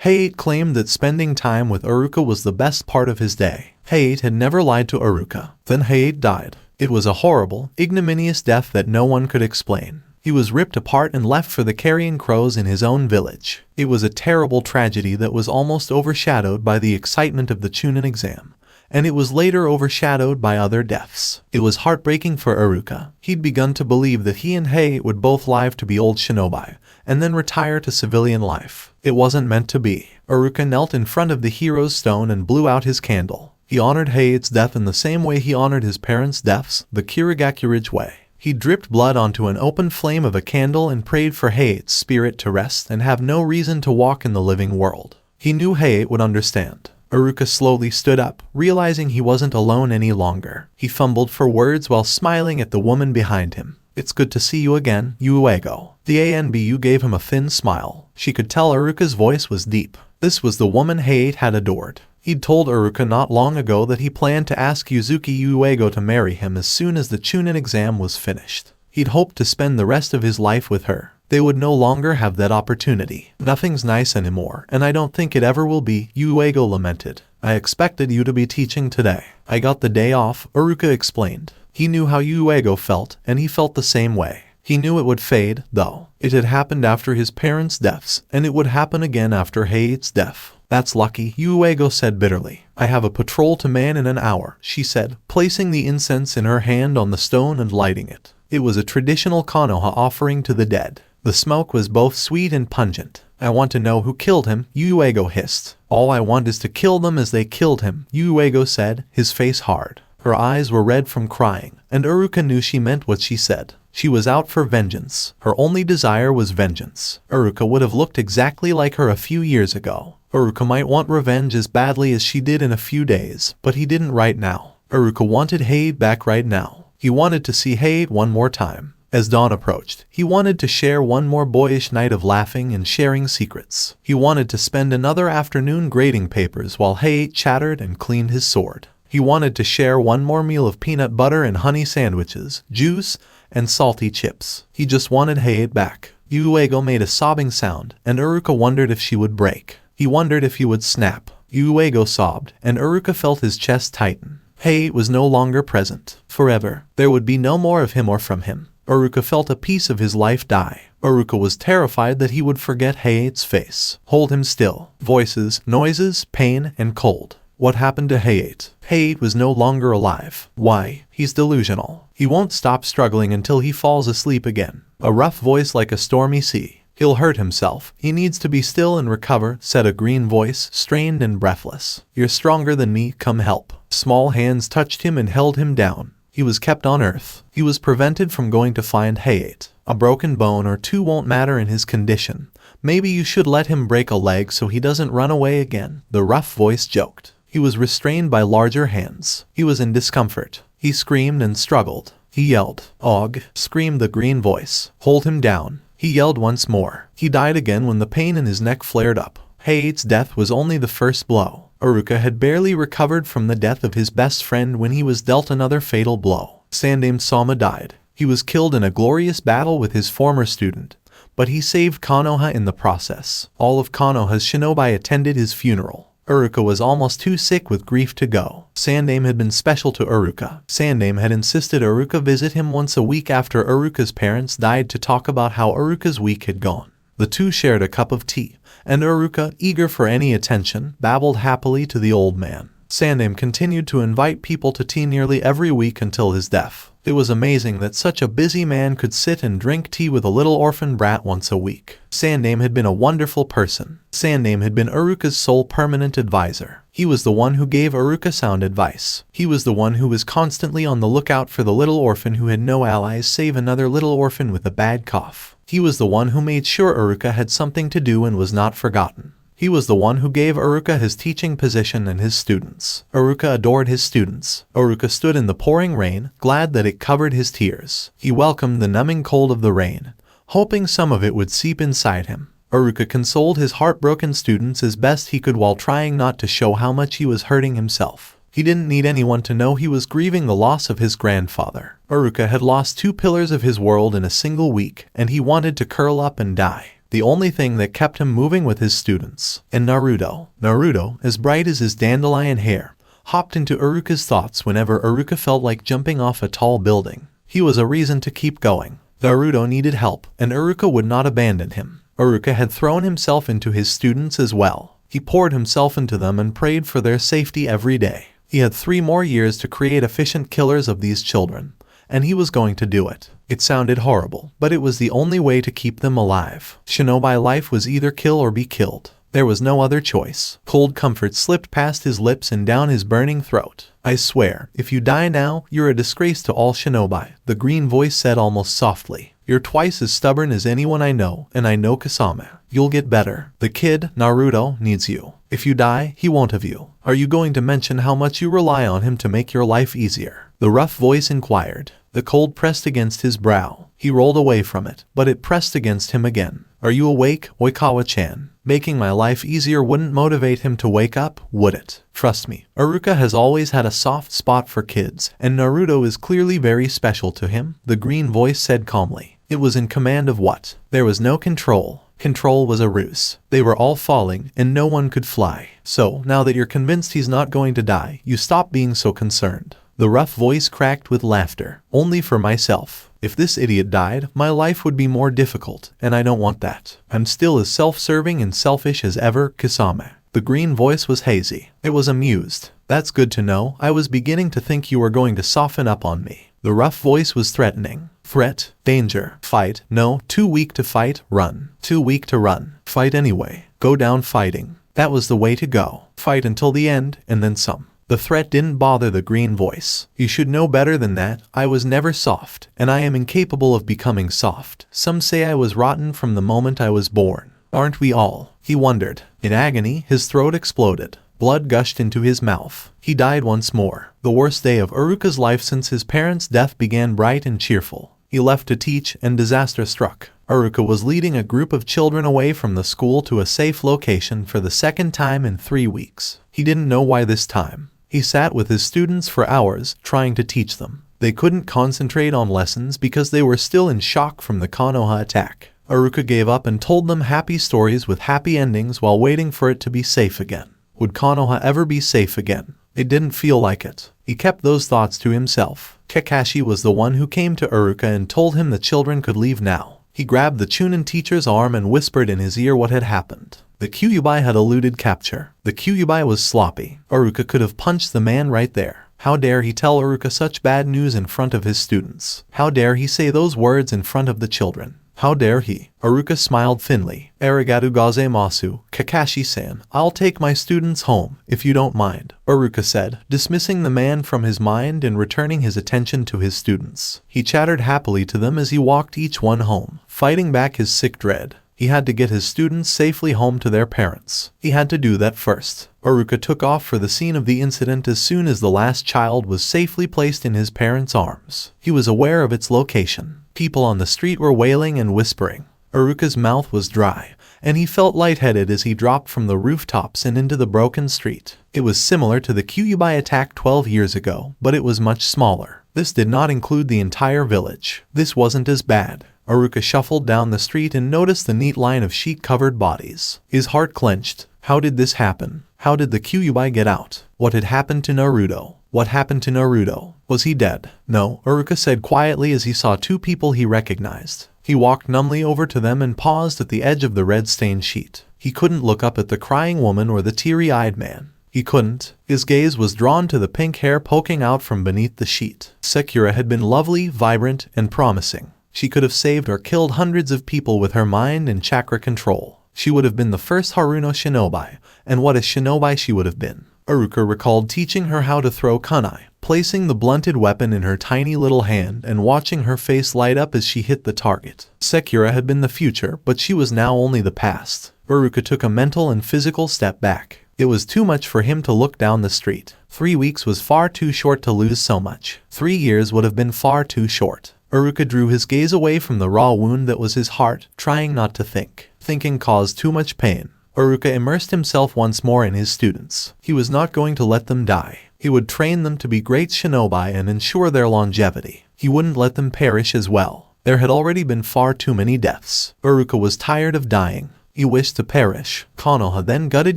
Hayate claimed that spending time with Iruka was the best part of his day. Hayate had never lied to Iruka. Then Hayate died. It was a horrible, ignominious death that no one could explain. He was ripped apart and left for the carrion crows in his own village. It was a terrible tragedy that was almost overshadowed by the excitement of the Chunin exam, and it was later overshadowed by other deaths. It was heartbreaking for Iruka. He'd begun to believe that he and Hayate would both live to be old shinobi, and then retire to civilian life. It wasn't meant to be. Iruka knelt in front of the hero's stone and blew out his candle. He honored Hayate's death in the same way he honored his parents' deaths, the Kirigakure way. He dripped blood onto an open flame of a candle and prayed for Hayate's spirit to rest and have no reason to walk in the living world. He knew Hayate would understand. Iruka slowly stood up, realizing he wasn't alone any longer. He fumbled for words while smiling at the woman behind him. "It's good to see you again, Uego." The ANBU gave him a thin smile. She could tell Iruka's voice was deep. This was the woman Hayate had adored. He'd told Iruka not long ago that he planned to ask Yuzuki Uego to marry him as soon as the Chunin exam was finished. He'd hoped to spend the rest of his life with her. They would no longer have that opportunity. "Nothing's nice anymore, and I don't think it ever will be," Uego lamented. "I expected you to be teaching today. I got the day off," Iruka explained. He knew how Uego felt, and he felt the same way. He knew it would fade, though. It had happened after his parents' deaths, and it would happen again after Hayate's death. "That's lucky," Uego said bitterly. "I have a patrol to man in an hour," she said, placing the incense in her hand on the stone and lighting it. It was a traditional Konoha offering to the dead. The smoke was both sweet and pungent. "I want to know who killed him," Uego hissed. "All I want is to kill them as they killed him," Uego said, his face hard. Her eyes were red from crying, and Iruka knew she meant what she said. She was out for vengeance. Her only desire was vengeance. Iruka would have looked exactly like her a few years ago. Iruka might want revenge as badly as she did in a few days, but he didn't right now. Iruka wanted Hayate back right now. He wanted to see Hayate one more time. As dawn approached, he wanted to share one more boyish night of laughing and sharing secrets. He wanted to spend another afternoon grading papers while Hayate chattered and cleaned his sword. He wanted to share one more meal of peanut butter and honey sandwiches, juice, and salty chips. He just wanted Hayate back. Uego made a sobbing sound, and Iruka wondered if she would break. He wondered if he would snap. Uego sobbed, and Iruka felt his chest tighten. Hayate was no longer present. Forever. There would be no more of him or from him. Iruka felt a piece of his life die. Iruka was terrified that he would forget Hayate's face. Hold him still. Voices, noises, pain, and cold. What happened to Hayate? Hayate was no longer alive. Why? He's delusional. He won't stop struggling until he falls asleep again. A rough voice like a stormy sea. He'll hurt himself. He needs to be still and recover, said a green voice, strained and breathless. You're stronger than me, come help. Small hands touched him and held him down. He was kept on Earth. He was prevented from going to find Hayate. A broken bone or two won't matter in his condition. Maybe you should let him break a leg so he doesn't run away again, the rough voice joked. He was restrained by larger hands. He was in discomfort. He screamed and struggled. He yelled. Og, screamed the green voice. Hold him down. He yelled once more. He died again when the pain in his neck flared up. Hayate's death was only the first blow. Iruka had barely recovered from the death of his best friend when he was dealt another fatal blow. Sandaime Sama died. He was killed in a glorious battle with his former student, but he saved Konoha in the process. All of Konoha's shinobi attended his funeral. Iruka was almost too sick with grief to go. Sandaime had been special to Iruka. Sandaime had insisted Iruka visit him once a week after Iruka's parents died to talk about how Iruka's week had gone. The two shared a cup of tea, and Iruka, eager for any attention, babbled happily to the old man. Sandaime continued to invite people to tea nearly every week until his death. It was amazing that such a busy man could sit and drink tea with a little orphan brat once a week. Sandaime had been a wonderful person. Sandaime had been Iruka's sole permanent advisor. He was the one who gave Iruka sound advice. He was the one who was constantly on the lookout for the little orphan who had no allies save another little orphan with a bad cough. He was the one who made sure Iruka had something to do and was not forgotten. He was the one who gave Iruka his teaching position and his students. Iruka adored his students. Iruka stood in the pouring rain, glad that it covered his tears. He welcomed the numbing cold of the rain, hoping some of it would seep inside him. Iruka consoled his heartbroken students as best he could while trying not to show how much he was hurting himself. He didn't need anyone to know he was grieving the loss of his grandfather. Iruka had lost 2 pillars of his world in a single week, and he wanted to curl up and die. the only thing that kept him moving with his students. And Naruto, as bright as his dandelion hair, hopped into Iruka's thoughts whenever Iruka felt like jumping off a tall building. He was a reason to keep going. Naruto needed help, and Iruka would not abandon him. Iruka had thrown himself into his students as well. He poured himself into them and prayed for their safety every day. He had 3 more years to create efficient killers of these children, and he was going to do it. It sounded horrible, but it was the only way to keep them alive. Shinobi life was either kill or be killed. There was no other choice. Cold comfort slipped past his lips and down his burning throat. I swear, if you die now, you're a disgrace to all shinobi, the green voice said almost softly. You're twice as stubborn as anyone I know, and I know Kisame. You'll get better. The kid, Naruto, needs you. If you die, he won't have you. Are you going to mention how much you rely on him to make your life easier? The rough voice inquired. The cold pressed against his brow. He rolled away from it, but it pressed against him again. Are you awake, Oikawa-chan? Making my life easier wouldn't motivate him to wake up, would it? Trust me, Iruka has always had a soft spot for kids, and Naruto is clearly very special to him, the green voice said calmly. It was in command of what? There was no control. Control was a ruse. They were all falling, and no one could fly. So, now that you're convinced he's not going to die, you stop being so concerned. The rough voice cracked with laughter. Only for myself. If this idiot died, my life would be more difficult, and I don't want that. I'm still as self-serving and selfish as ever, Kisame. The green voice was hazy. It was amused. That's good to know. I was beginning to think you were going to soften up on me. The rough voice was threatening. Threat, danger, fight, no, too weak to fight, run. Too weak to run. Fight anyway. Go down fighting. That was the way to go. Fight until the end, and then some. The threat didn't bother the green voice. You should know better than that. I was never soft, and I am incapable of becoming soft. Some say I was rotten from the moment I was born. Aren't we all? He wondered. In agony, his throat exploded. Blood gushed into his mouth. He died once more. The worst day of Iruka's life since his parents' death began bright and cheerful. He left to teach, and disaster struck. Iruka was leading a group of children away from the school to a safe location for the second time in 3 weeks. He didn't know why this time. He sat with his students for hours, trying to teach them. They couldn't concentrate on lessons because they were still in shock from the Konoha attack. Iruka gave up and told them happy stories with happy endings while waiting for it to be safe again. Would Konoha ever be safe again? It didn't feel like it. He kept those thoughts to himself. Kakashi was the one who came to Iruka and told him the children could leave now. He grabbed the Chunin teacher's arm and whispered in his ear what had happened. The Kyuubi had eluded capture. The Kyuubi was sloppy. Iruka could have punched the man right there. How dare he tell Iruka such bad news in front of his students? How dare he say those words in front of the children? How dare he? Iruka smiled thinly. Arigatou gozaimasu, Kakashi-san. I'll take my students home, if you don't mind, Iruka said, dismissing the man from his mind and returning his attention to his students. He chattered happily to them as he walked each one home, fighting back his sick dread. He had to get his students safely home to their parents. He had to do that first. Iruka took off for the scene of the incident as soon as the last child was safely placed in his parents' arms. He was aware of its location. People on the street were wailing and whispering. Iruka's mouth was dry, and he felt lightheaded as he dropped from the rooftops and into the broken street. It was similar to the Kyuubi attack 12 years ago, but it was much smaller. This did not include the entire village. This wasn't as bad. Iruka shuffled down the street and noticed the neat line of sheet-covered bodies. His heart clenched. How did this happen? How did the Kyuubi get out? What had happened to Naruto? What happened to Naruto? Was he dead? No, Iruka said quietly as he saw 2 people he recognized. He walked numbly over to them and paused at the edge of the red-stained sheet. He couldn't look up at the crying woman or the teary-eyed man. He couldn't. His gaze was drawn to the pink hair poking out from beneath the sheet. Sakura had been lovely, vibrant, and promising. She could have saved or killed hundreds of people with her mind and chakra control. She would have been the first Haruno shinobi, and what a shinobi she would have been. Iruka recalled teaching her how to throw kunai, placing the blunted weapon in her tiny little hand and watching her face light up as she hit the target. Sakura had been the future, but she was now only the past. Iruka took a mental and physical step back. It was too much for him to look down the street. 3 weeks was far too short to lose so much. 3 years would have been far too short. Iruka drew his gaze away from the raw wound that was his heart, trying not to think. Thinking caused too much pain. Iruka immersed himself once more in his students. He was not going to let them die. He would train them to be great shinobi and ensure their longevity. He wouldn't let them perish as well. There had already been far too many deaths. Iruka was tired of dying. He wished to perish. Konoha then gutted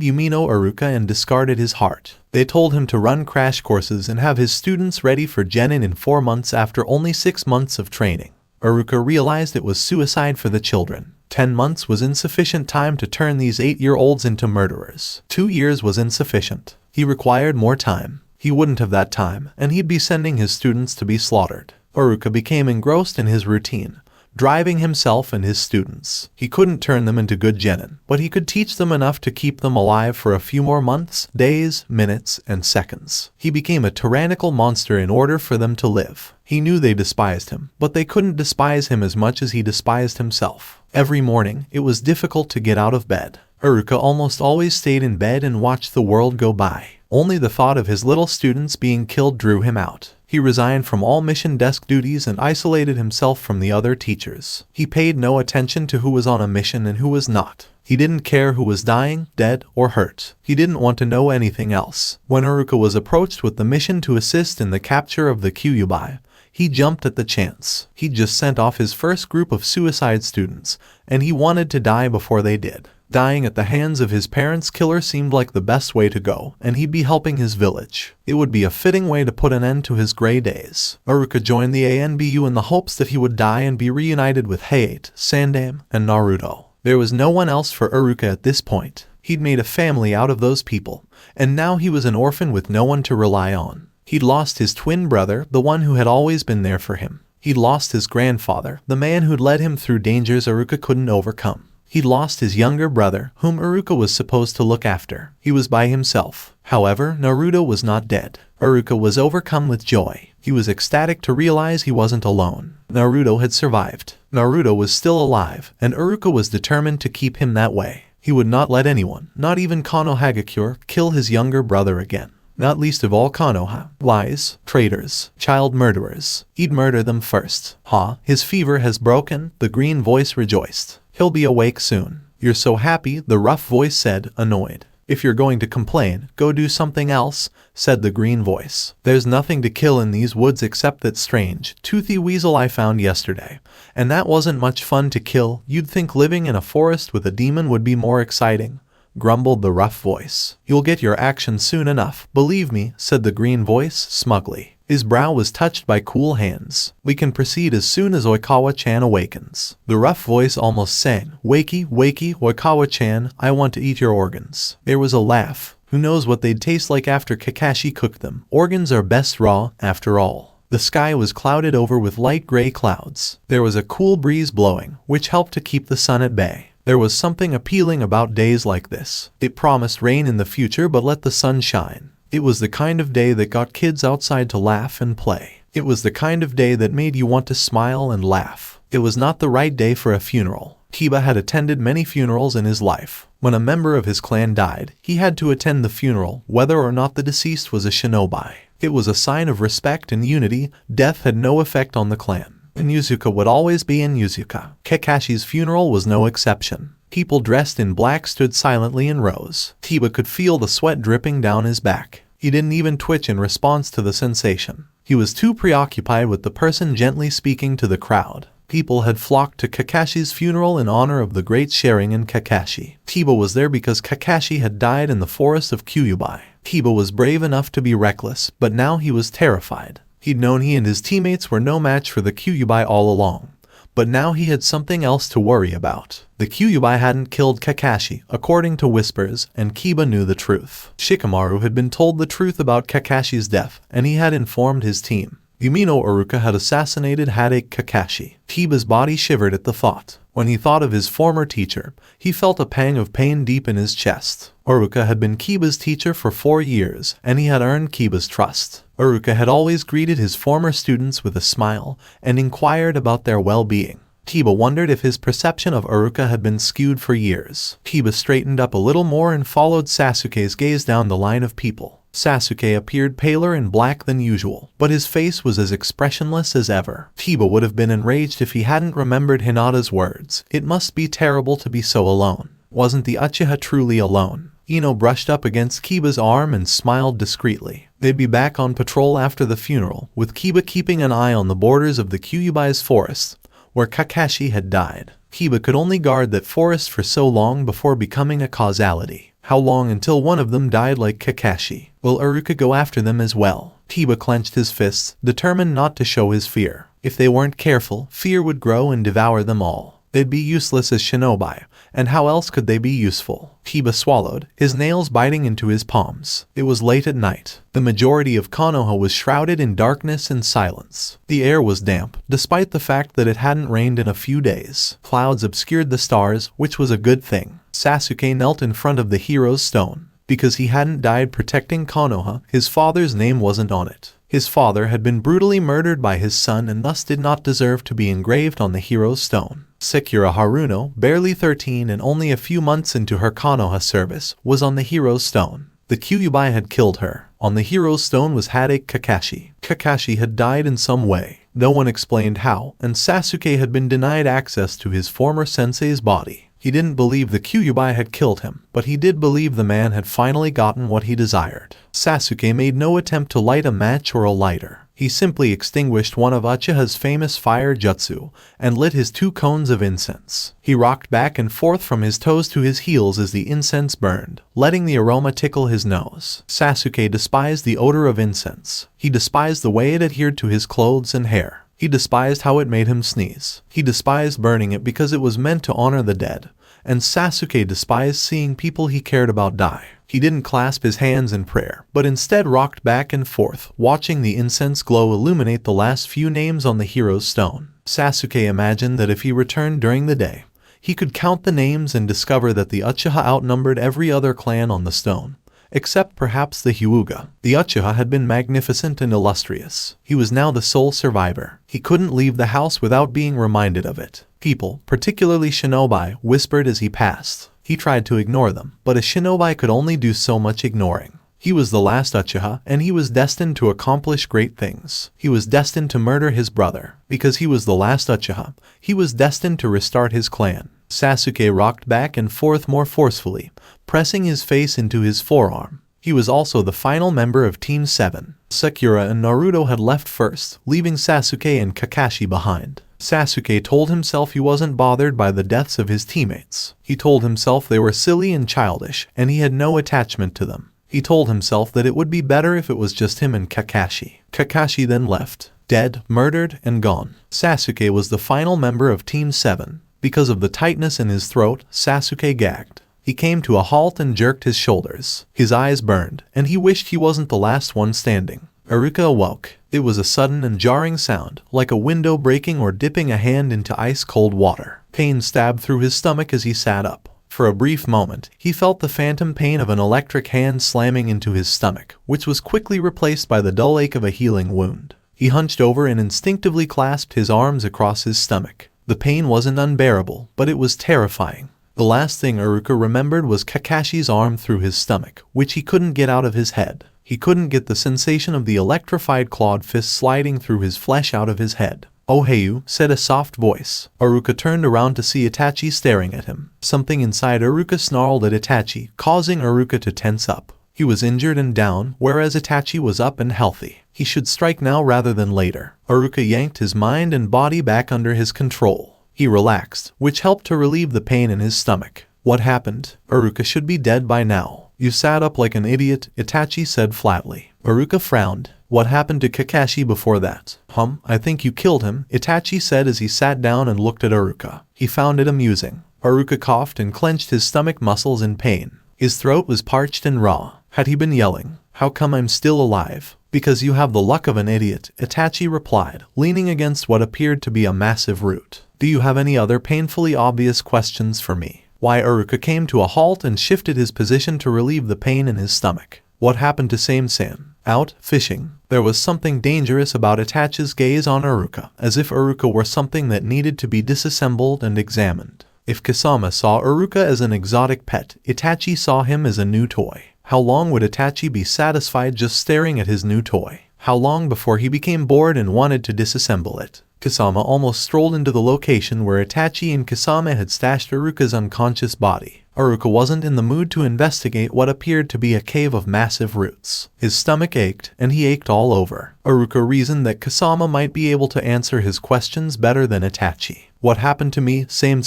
Yumino Iruka and discarded his heart. They told him to run crash courses and have his students ready for Genin in 4 months after only 6 months of training. Iruka realized it was suicide for the children. 10 months was insufficient time to turn these 8-year-olds into murderers. 2 years was insufficient. He required more time. He wouldn't have that time, and he'd be sending his students to be slaughtered. Iruka became engrossed in his routine, driving himself and his students. He couldn't turn them into good genin, but he could teach them enough to keep them alive for a few more months, days, minutes, and seconds. He became a tyrannical monster in order for them to live. He knew they despised him, but they couldn't despise him as much as he despised himself. Every morning, it was difficult to get out of bed. Iruka almost always stayed in bed and watched the world go by. Only the thought of his little students being killed drew him out. He resigned from all mission desk duties and isolated himself from the other teachers. He paid no attention to who was on a mission and who was not. He didn't care who was dying, dead, or hurt. He didn't want to know anything else. When Iruka was approached with the mission to assist in the capture of the Kyuubi, he jumped at the chance. He just sent off his first group of suicide students, and he wanted to die before they did. Dying at the hands of his parents' killer seemed like the best way to go, and he'd be helping his village. It would be a fitting way to put an end to his gray days. Iruka joined the ANBU in the hopes that he would die and be reunited with Hayate, Sandame, and Naruto. There was no one else for Iruka at this point. He'd made a family out of those people, and now he was an orphan with no one to rely on. He'd lost his twin brother, the one who had always been there for him. He'd lost his grandfather, the man who'd led him through dangers Iruka couldn't overcome. He'd lost his younger brother, whom Iruka was supposed to look after. He was by himself. However, Naruto was not dead. Iruka was overcome with joy. He was ecstatic to realize he wasn't alone. Naruto had survived. Naruto was still alive, and Iruka was determined to keep him that way. He would not let anyone, not even Konohagakure, kill his younger brother again. Not least of all Konoha. Lies, traitors, child murderers. He'd murder them first. His fever has broken, the green voice rejoiced. He'll be awake soon. You're so happy, the rough voice said, annoyed. If you're going to complain, go do something else, said the green voice. There's nothing to kill in these woods except that strange, toothy weasel I found yesterday. And that wasn't much fun to kill. You'd think living in a forest with a demon would be more exciting, grumbled the rough voice. You'll get your action soon enough, believe me, said the green voice, smugly. His brow was touched by cool hands. We can proceed as soon as Oikawa-chan awakens. The rough voice almost sang, Wakey, wakey, Oikawa-chan, I want to eat your organs. There was a laugh. Who knows what they'd taste like after Kakashi cooked them? Organs are best raw, after all. The sky was clouded over with light gray clouds. There was a cool breeze blowing, which helped to keep the sun at bay. There was something appealing about days like this. It promised rain in the future but let the sun shine. It was the kind of day that got kids outside to laugh and play. It was the kind of day that made you want to smile and laugh. It was not the right day for a funeral. Kiba had attended many funerals in his life. When a member of his clan died, he had to attend the funeral, whether or not the deceased was a shinobi. It was a sign of respect and unity. Death had no effect on the clan. Inuzuka would always be Inuzuka. Kakashi's funeral was no exception. People dressed in black stood silently in rows. Kiba could feel the sweat dripping down his back. He didn't even twitch in response to the sensation. He was too preoccupied with the person gently speaking to the crowd. People had flocked to Kakashi's funeral in honor of the great sharing in Kakashi. Kiba was there because Kakashi had died in the forest of Kyuubi. Kiba was brave enough to be reckless, but now he was terrified. He'd known he and his teammates were no match for the Kyuubi all along. But now he had something else to worry about. The Kyuubi hadn't killed Kakashi, according to whispers, and Kiba knew the truth. Shikamaru had been told the truth about Kakashi's death, and he had informed his team. Yumino Iruka had assassinated Hadake Kakashi. Kiba's body shivered at the thought. When he thought of his former teacher, he felt a pang of pain deep in his chest. Iruka had been Kiba's teacher for 4 years, and he had earned Kiba's trust. Iruka had always greeted his former students with a smile and inquired about their well-being. Kiba wondered if his perception of Iruka had been skewed for years. Kiba straightened up a little more and followed Sasuke's gaze down the line of people. Sasuke appeared paler and black than usual, but his face was as expressionless as ever. Kiba would have been enraged if he hadn't remembered Hinata's words. It must be terrible to be so alone. Wasn't the Uchiha truly alone? Ino brushed up against Kiba's arm and smiled discreetly. They'd be back on patrol after the funeral, with Kiba keeping an eye on the borders of the Kyuubi's forest, where Kakashi had died. Kiba could only guard that forest for so long before becoming a causality. How long until one of them died like Kakashi? Will Iruka go after them as well? Kiba clenched his fists, determined not to show his fear. If they weren't careful, fear would grow and devour them all. They'd be useless as shinobi, and how else could they be useful? Kiba swallowed, his nails biting into his palms. It was late at night. The majority of Konoha was shrouded in darkness and silence. The air was damp, despite the fact that it hadn't rained in a few days. Clouds obscured the stars, which was a good thing. Sasuke knelt in front of the hero's stone. Because he hadn't died protecting Konoha, his father's name wasn't on it. His father had been brutally murdered by his son and thus did not deserve to be engraved on the hero's stone. Sakura Haruno, barely 13 and only a few months into her Konoha service, was on the hero's stone. The Kyuubi had killed her. On the hero's stone was Hadake Kakashi. Kakashi had died in some way. No one explained how, and Sasuke had been denied access to his former sensei's body. He didn't believe the Kyuubi had killed him, but he did believe the man had finally gotten what he desired. Sasuke made no attempt to light a match or a lighter. He simply extinguished one of Uchiha's famous fire jutsu and lit his 2 cones of incense. He rocked back and forth from his toes to his heels as the incense burned, letting the aroma tickle his nose. Sasuke despised the odor of incense. He despised the way it adhered to his clothes and hair. He despised how it made him sneeze. He despised burning it because it was meant to honor the dead. And Sasuke despised seeing people he cared about die. He didn't clasp his hands in prayer, but instead rocked back and forth, watching the incense glow illuminate the last few names on the hero's stone. Sasuke imagined that if he returned during the day, he could count the names and discover that the Uchiha outnumbered every other clan on the stone, except perhaps the Hyuga. The Uchiha had been magnificent and illustrious. He was now the sole survivor. He couldn't leave the house without being reminded of it. People, particularly shinobi, whispered as he passed. He tried to ignore them, but a shinobi could only do so much ignoring. He was the last Uchiha, and he was destined to accomplish great things. He was destined to murder his brother. Because he was the last Uchiha, he was destined to restart his clan. Sasuke rocked back and forth more forcefully, pressing his face into his forearm. He was also the final member of Team 7. Sakura and Naruto had left first, leaving Sasuke and Kakashi behind. Sasuke told himself he wasn't bothered by the deaths of his teammates. He told himself they were silly and childish, and he had no attachment to them. He told himself that it would be better if it was just him and Kakashi. Kakashi then left, dead, murdered, and gone. Sasuke was the final member of Team 7. Because of the tightness in his throat, Sasuke gagged. He came to a halt and jerked his shoulders. His eyes burned, and he wished he wasn't the last one standing. Iruka awoke. It was a sudden and jarring sound, like a window breaking or dipping a hand into ice-cold water. Pain stabbed through his stomach as he sat up. For a brief moment, he felt the phantom pain of an electric hand slamming into his stomach, which was quickly replaced by the dull ache of a healing wound. He hunched over and instinctively clasped his arms across his stomach. The pain wasn't unbearable, but it was terrifying. The last thing Iruka remembered was Kakashi's arm through his stomach, which he couldn't get out of his head. He couldn't get the sensation of the electrified clawed fist sliding through his flesh out of his head. "Oh Heiyu," said a soft voice. Iruka turned around to see Itachi staring at him. Something inside Iruka snarled at Itachi, causing Iruka to tense up. He was injured and down, whereas Itachi was up and healthy. He should strike now rather than later. Iruka yanked his mind and body back under his control. He relaxed, which helped to relieve the pain in his stomach. What happened? Iruka should be dead by now. You sat up like an idiot, Itachi said flatly. Iruka frowned. What happened to Kakashi before that? I think you killed him, Itachi said as he sat down and looked at Iruka. He found it amusing. Iruka coughed and clenched his stomach muscles in pain. His throat was parched and raw. Had he been yelling, "How come I'm still alive?" "Because you have the luck of an idiot," Itachi replied, leaning against what appeared to be a massive root. "Do you have any other painfully obvious questions for me?" Why Iruka came to a halt and shifted his position to relieve the pain in his stomach. What happened to Same-san? Out, fishing. There was something dangerous about Itachi's gaze on Iruka, as if Iruka were something that needed to be disassembled and examined. If Kisame saw Iruka as an exotic pet, Itachi saw him as a new toy. How long would Itachi be satisfied just staring at his new toy? How long before he became bored and wanted to disassemble it? Kisame almost strolled into the location where Itachi and Kisame had stashed Iruka's unconscious body. Iruka wasn't in the mood to investigate what appeared to be a cave of massive roots. His stomach ached, and he ached all over. Iruka reasoned that Kisame might be able to answer his questions better than Itachi. What happened to me? Same.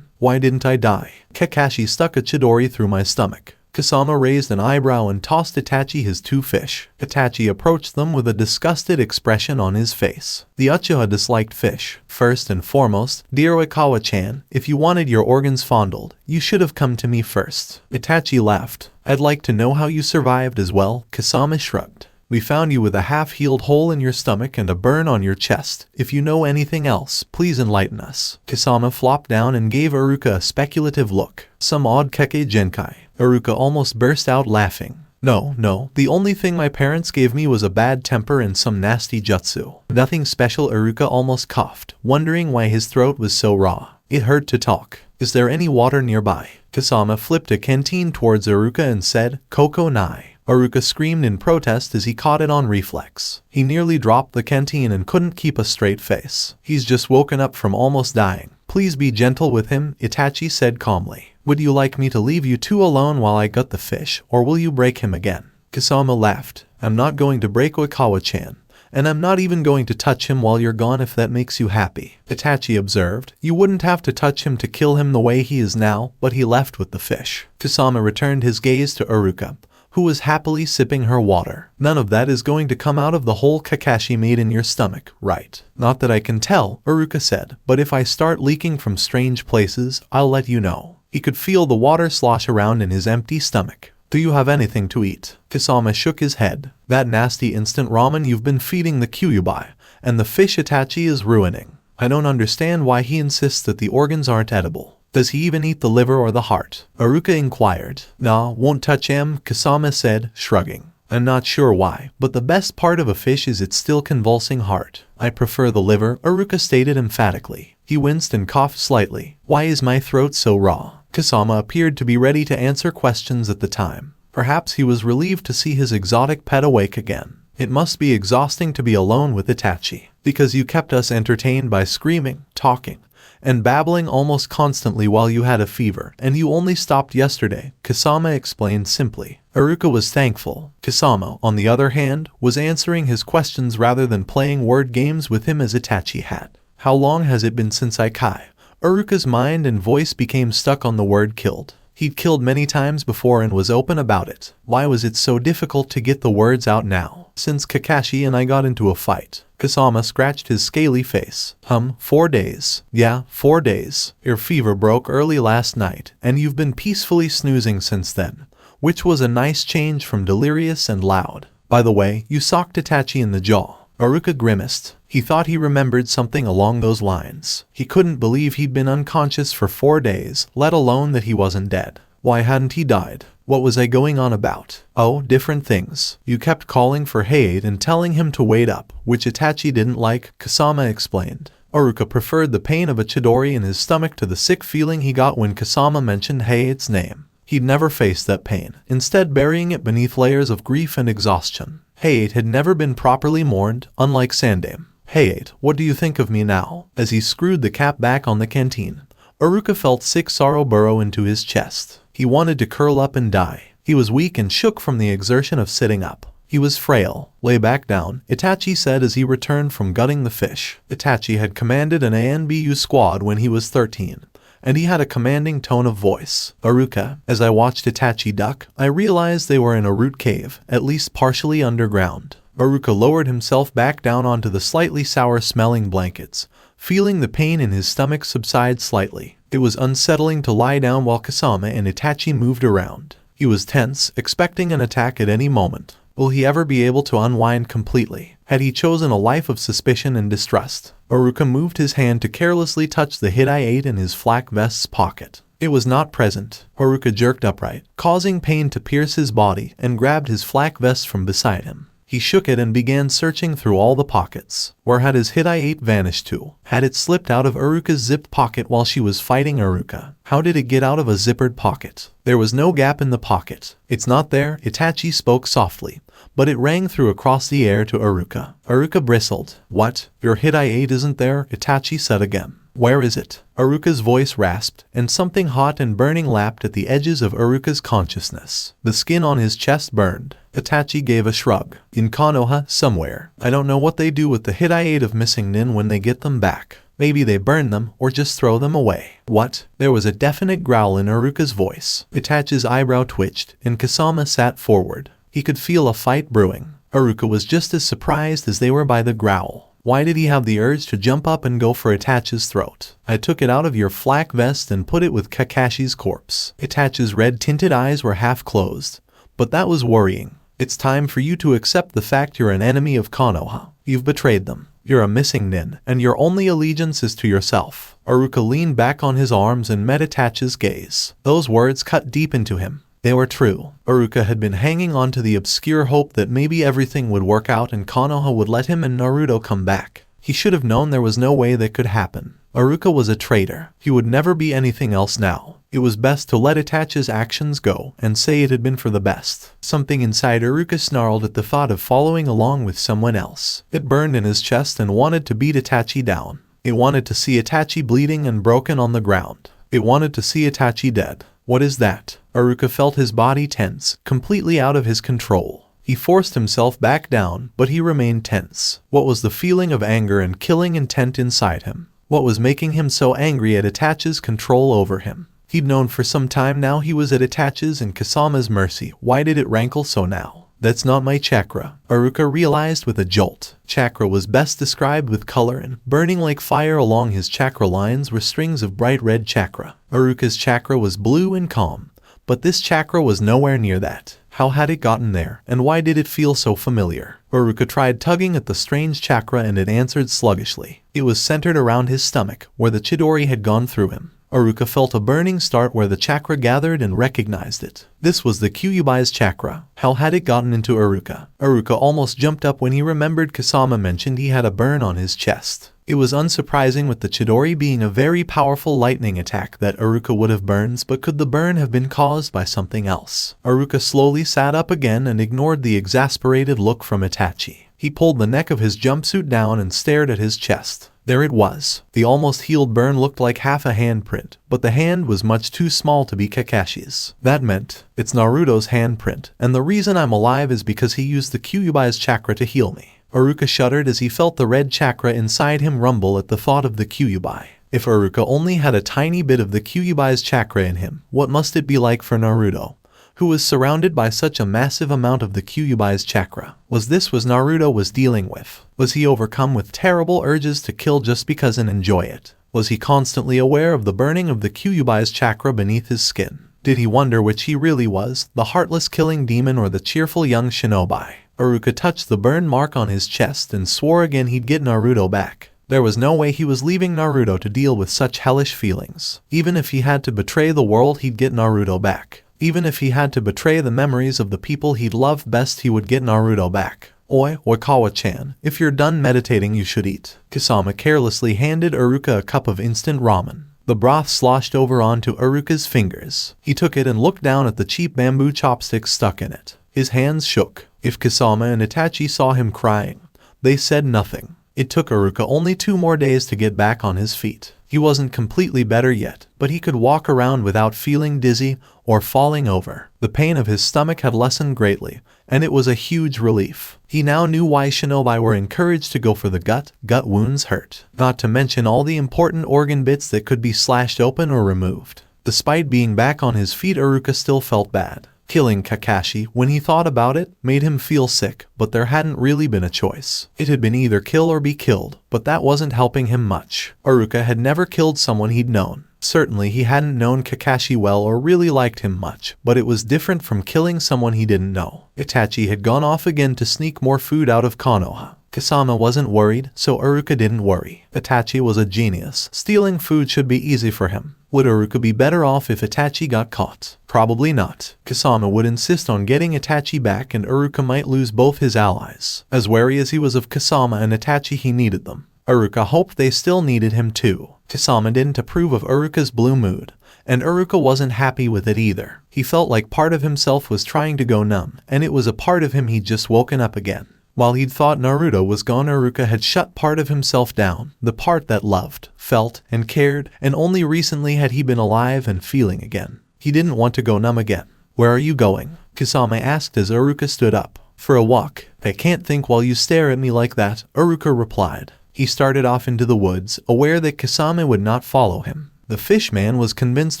Why didn't I die? Kakashi stuck a chidori through my stomach. Kisame raised an eyebrow and tossed Itachi his 2 fish. Itachi approached them with a disgusted expression on his face. The Uchiha disliked fish. First and foremost, dear Oikawa-chan, if you wanted your organs fondled, you should have come to me first. Itachi laughed. I'd like to know how you survived as well. Kisame shrugged. We found you with a half-healed hole in your stomach and a burn on your chest. If you know anything else, please enlighten us. Kisame flopped down and gave Iruka a speculative look. Some odd keke genkai. Iruka almost burst out laughing. No, the only thing my parents gave me was a bad temper and some nasty jutsu. Nothing special. Iruka almost coughed, wondering why his throat was so raw. It hurt to talk. Is there any water nearby? Kisame flipped a canteen towards Iruka and said, Koko nai. Iruka screamed in protest as he caught it on reflex. He nearly dropped the canteen and couldn't keep a straight face. He's just woken up from almost dying. Please be gentle with him, Itachi said calmly. Would you like me to leave you 2 alone while I gut the fish, or will you break him again? Kisame laughed. I'm not going to break Oikawa-chan, and I'm not even going to touch him while you're gone if that makes you happy. Itachi observed. You wouldn't have to touch him to kill him the way he is now, but he left with the fish. Kisame returned his gaze to Iruka, who was happily sipping her water. None of that is going to come out of the hole Kakashi made in your stomach, right? Not that I can tell, Iruka said, but if I start leaking from strange places, I'll let you know. He could feel the water slosh around in his empty stomach. Do you have anything to eat? Kisame shook his head. That nasty instant ramen you've been feeding the Kyuubi, and the fish Itachi is ruining. I don't understand why he insists that the organs aren't edible. Does he even eat the liver or the heart? Iruka inquired. Nah, won't touch him, Kisame said, shrugging. I'm not sure why, but the best part of a fish is its still convulsing heart. I prefer the liver, Iruka stated emphatically. He winced and coughed slightly. Why is my throat so raw? Kisame appeared to be ready to answer questions at the time. Perhaps he was relieved to see his exotic pet awake again. It must be exhausting to be alone with Itachi, because you kept us entertained by screaming, talking, and babbling almost constantly while you had a fever, and you only stopped yesterday, Kisame explained simply. Iruka was thankful. Kisame, on the other hand, was answering his questions rather than playing word games with him as Itachi had. How long has it been since I kai? Iruka's mind and voice became stuck on the word killed. He'd killed many times before and was open about it. Why was it so difficult to get the words out now? Since Kakashi and I got into a fight. Kisame scratched his scaly face. 4 days. Yeah, 4 days. Your fever broke early last night, and you've been peacefully snoozing since then, which was a nice change from delirious and loud. By the way, you socked Itachi in the jaw. Iruka grimaced. He thought he remembered something along those lines. He couldn't believe he'd been unconscious for 4 days, let alone that he wasn't dead. Why hadn't he died? What was I going on about? Oh, different things. You kept calling for Hayate and telling him to wait up, which Itachi didn't like, Kisame explained. Iruka preferred the pain of a chidori in his stomach to the sick feeling he got when Kisame mentioned Hayate's name. He'd never faced that pain, instead burying it beneath layers of grief and exhaustion. Hayate had never been properly mourned, unlike Sandame. Hayate, what do you think of me now? As he screwed the cap back on the canteen, Iruka felt sick sorrow burrow into his chest. He wanted to curl up and die. He was weak and shook from the exertion of sitting up. He was frail. Lay back down, Itachi said as he returned from gutting the fish. Itachi had commanded an ANBU squad when he was 13, and he had a commanding tone of voice. Iruka, as I watched Itachi duck, I realized they were in a root cave, at least partially underground. Iruka lowered himself back down onto the slightly sour-smelling blankets, feeling the pain in his stomach subside slightly. It was unsettling to lie down while Kisame and Itachi moved around. He was tense, expecting an attack at any moment. Will he ever be able to unwind completely? Had he chosen a life of suspicion and distrust? Iruka moved his hand to carelessly touch the hit I ate in his flak vest's pocket. It was not present. Iruka jerked upright, causing pain to pierce his body, and grabbed his flak vest from beside him. He shook it and began searching through all the pockets. Where had his hit I ate vanished to? Had it slipped out of Iruka's zipped pocket while she was fighting Iruka? How did it get out of a zippered pocket? There was no gap in the pocket. It's not there, Itachi spoke softly, but it rang through across the air to Iruka. Iruka bristled. What? Your hit I ate isn't there? Itachi said again. Where is it? Iruka's voice rasped, and something hot and burning lapped at the edges of Iruka's consciousness. The skin on his chest burned. Itachi gave a shrug. In Konoha, somewhere. I don't know what they do with the hit I ate of missing nin when they get them back. Maybe they burn them or just throw them away. What? There was a definite growl in Iruka's voice. Itachi's eyebrow twitched, and Kisame sat forward. He could feel a fight brewing. Iruka was just as surprised as they were by the growl. Why did he have the urge to jump up and go for Itachi's throat? I took it out of your flak vest and put it with Kakashi's corpse. Itachi's red-tinted eyes were half closed. But that was worrying. It's time for you to accept the fact you're an enemy of Konoha. You've betrayed them. You're a missing nin, and your only allegiance is to yourself. Iruka leaned back on his arms and met Itachi's gaze. Those words cut deep into him. They were true. Iruka had been hanging on to the obscure hope that maybe everything would work out and Konoha would let him and Naruto come back. He should have known there was no way that could happen. Iruka was a traitor. He would never be anything else now. It was best to let Itachi's actions go and say it had been for the best. Something inside Iruka snarled at the thought of following along with someone else. It burned in his chest and wanted to beat Itachi down. It wanted to see Itachi bleeding and broken on the ground. It wanted to see Itachi dead. What is that? Iruka felt his body tense, completely out of his control. He forced himself back down, but he remained tense. What was the feeling of anger and killing intent inside him? What was making him so angry at Itachi's control over him? He'd known for some time now he was at Itachi's and Kisame's mercy. Why did it rankle so now? That's not my chakra, Iruka realized with a jolt. Chakra was best described with color, and burning like fire along his chakra lines were strings of bright red chakra. Iruka's chakra was blue and calm, but this chakra was nowhere near that. How had it gotten there, and why did it feel so familiar? Iruka tried tugging at the strange chakra and it answered sluggishly. It was centered around his stomach, where the Chidori had gone through him. Iruka felt a burning start where the chakra gathered and recognized it. This was the Kyuubi's chakra. How had it gotten into Iruka? Iruka almost jumped up when he remembered Kisame mentioned he had a burn on his chest. It was unsurprising with the Chidori being a very powerful lightning attack that Iruka would have burns, but could the burn have been caused by something else? Iruka slowly sat up again and ignored the exasperated look from Itachi. He pulled the neck of his jumpsuit down and stared at his chest. There it was. The almost healed burn looked like half a handprint, but the hand was much too small to be Kakashi's. That meant, it's Naruto's handprint, and the reason I'm alive is because he used the Kyuubi's chakra to heal me. Iruka shuddered as he felt the red chakra inside him rumble at the thought of the Kyuubi. If Iruka only had a tiny bit of the Kyuubi's chakra in him, what must it be like for Naruto, who was surrounded by such a massive amount of the Kyuubi's chakra? Was this what Naruto was dealing with? Was he overcome with terrible urges to kill just because and enjoy it? Was he constantly aware of the burning of the Kyuubi's chakra beneath his skin? Did he wonder which he really was, the heartless killing demon or the cheerful young shinobi? Iruka touched the burn mark on his chest and swore again he'd get Naruto back. There was no way he was leaving Naruto to deal with such hellish feelings. Even if he had to betray the world, he'd get Naruto back. Even if he had to betray the memories of the people he'd loved best, he would get Naruto back. Oi, Oikawa-chan, if you're done meditating you should eat. Kisame carelessly handed Iruka a cup of instant ramen. The broth sloshed over onto Iruka's fingers. He took it and looked down at the cheap bamboo chopsticks stuck in it. His hands shook. If Kisame and Itachi saw him crying, they said nothing. It took Iruka only 2 more days to get back on his feet. He wasn't completely better yet, but he could walk around without feeling dizzy or falling over. The pain of his stomach had lessened greatly, and it was a huge relief. He now knew why shinobi were encouraged to go for the gut wounds hurt. Not to mention all the important organ bits that could be slashed open or removed. Despite being back on his feet, Iruka still felt bad. Killing Kakashi, when he thought about it, made him feel sick, but there hadn't really been a choice. It had been either kill or be killed, but that wasn't helping him much. Iruka had never killed someone he'd known. Certainly he hadn't known Kakashi well or really liked him much, but it was different from killing someone he didn't know. Itachi had gone off again to sneak more food out of Konoha. Kisame wasn't worried, so Iruka didn't worry. Itachi was a genius. Stealing food should be easy for him. Would Iruka be better off if Itachi got caught? Probably not. Kisame would insist on getting Itachi back and Iruka might lose both his allies. As wary as he was of Kisame and Itachi, he needed them. Iruka hoped they still needed him too. Kisame didn't approve of Iruka's blue mood, and Iruka wasn't happy with it either. He felt like part of himself was trying to go numb, and it was a part of him he'd just woken up again. While he'd thought Naruto was gone, Iruka had shut part of himself down, the part that loved, felt, and cared, and only recently had he been alive and feeling again. He didn't want to go numb again. Where are you going? Kisame asked as Iruka stood up. For a walk. I can't think while you stare at me like that, Iruka replied. He started off into the woods, aware that Kisame would not follow him. The fishman was convinced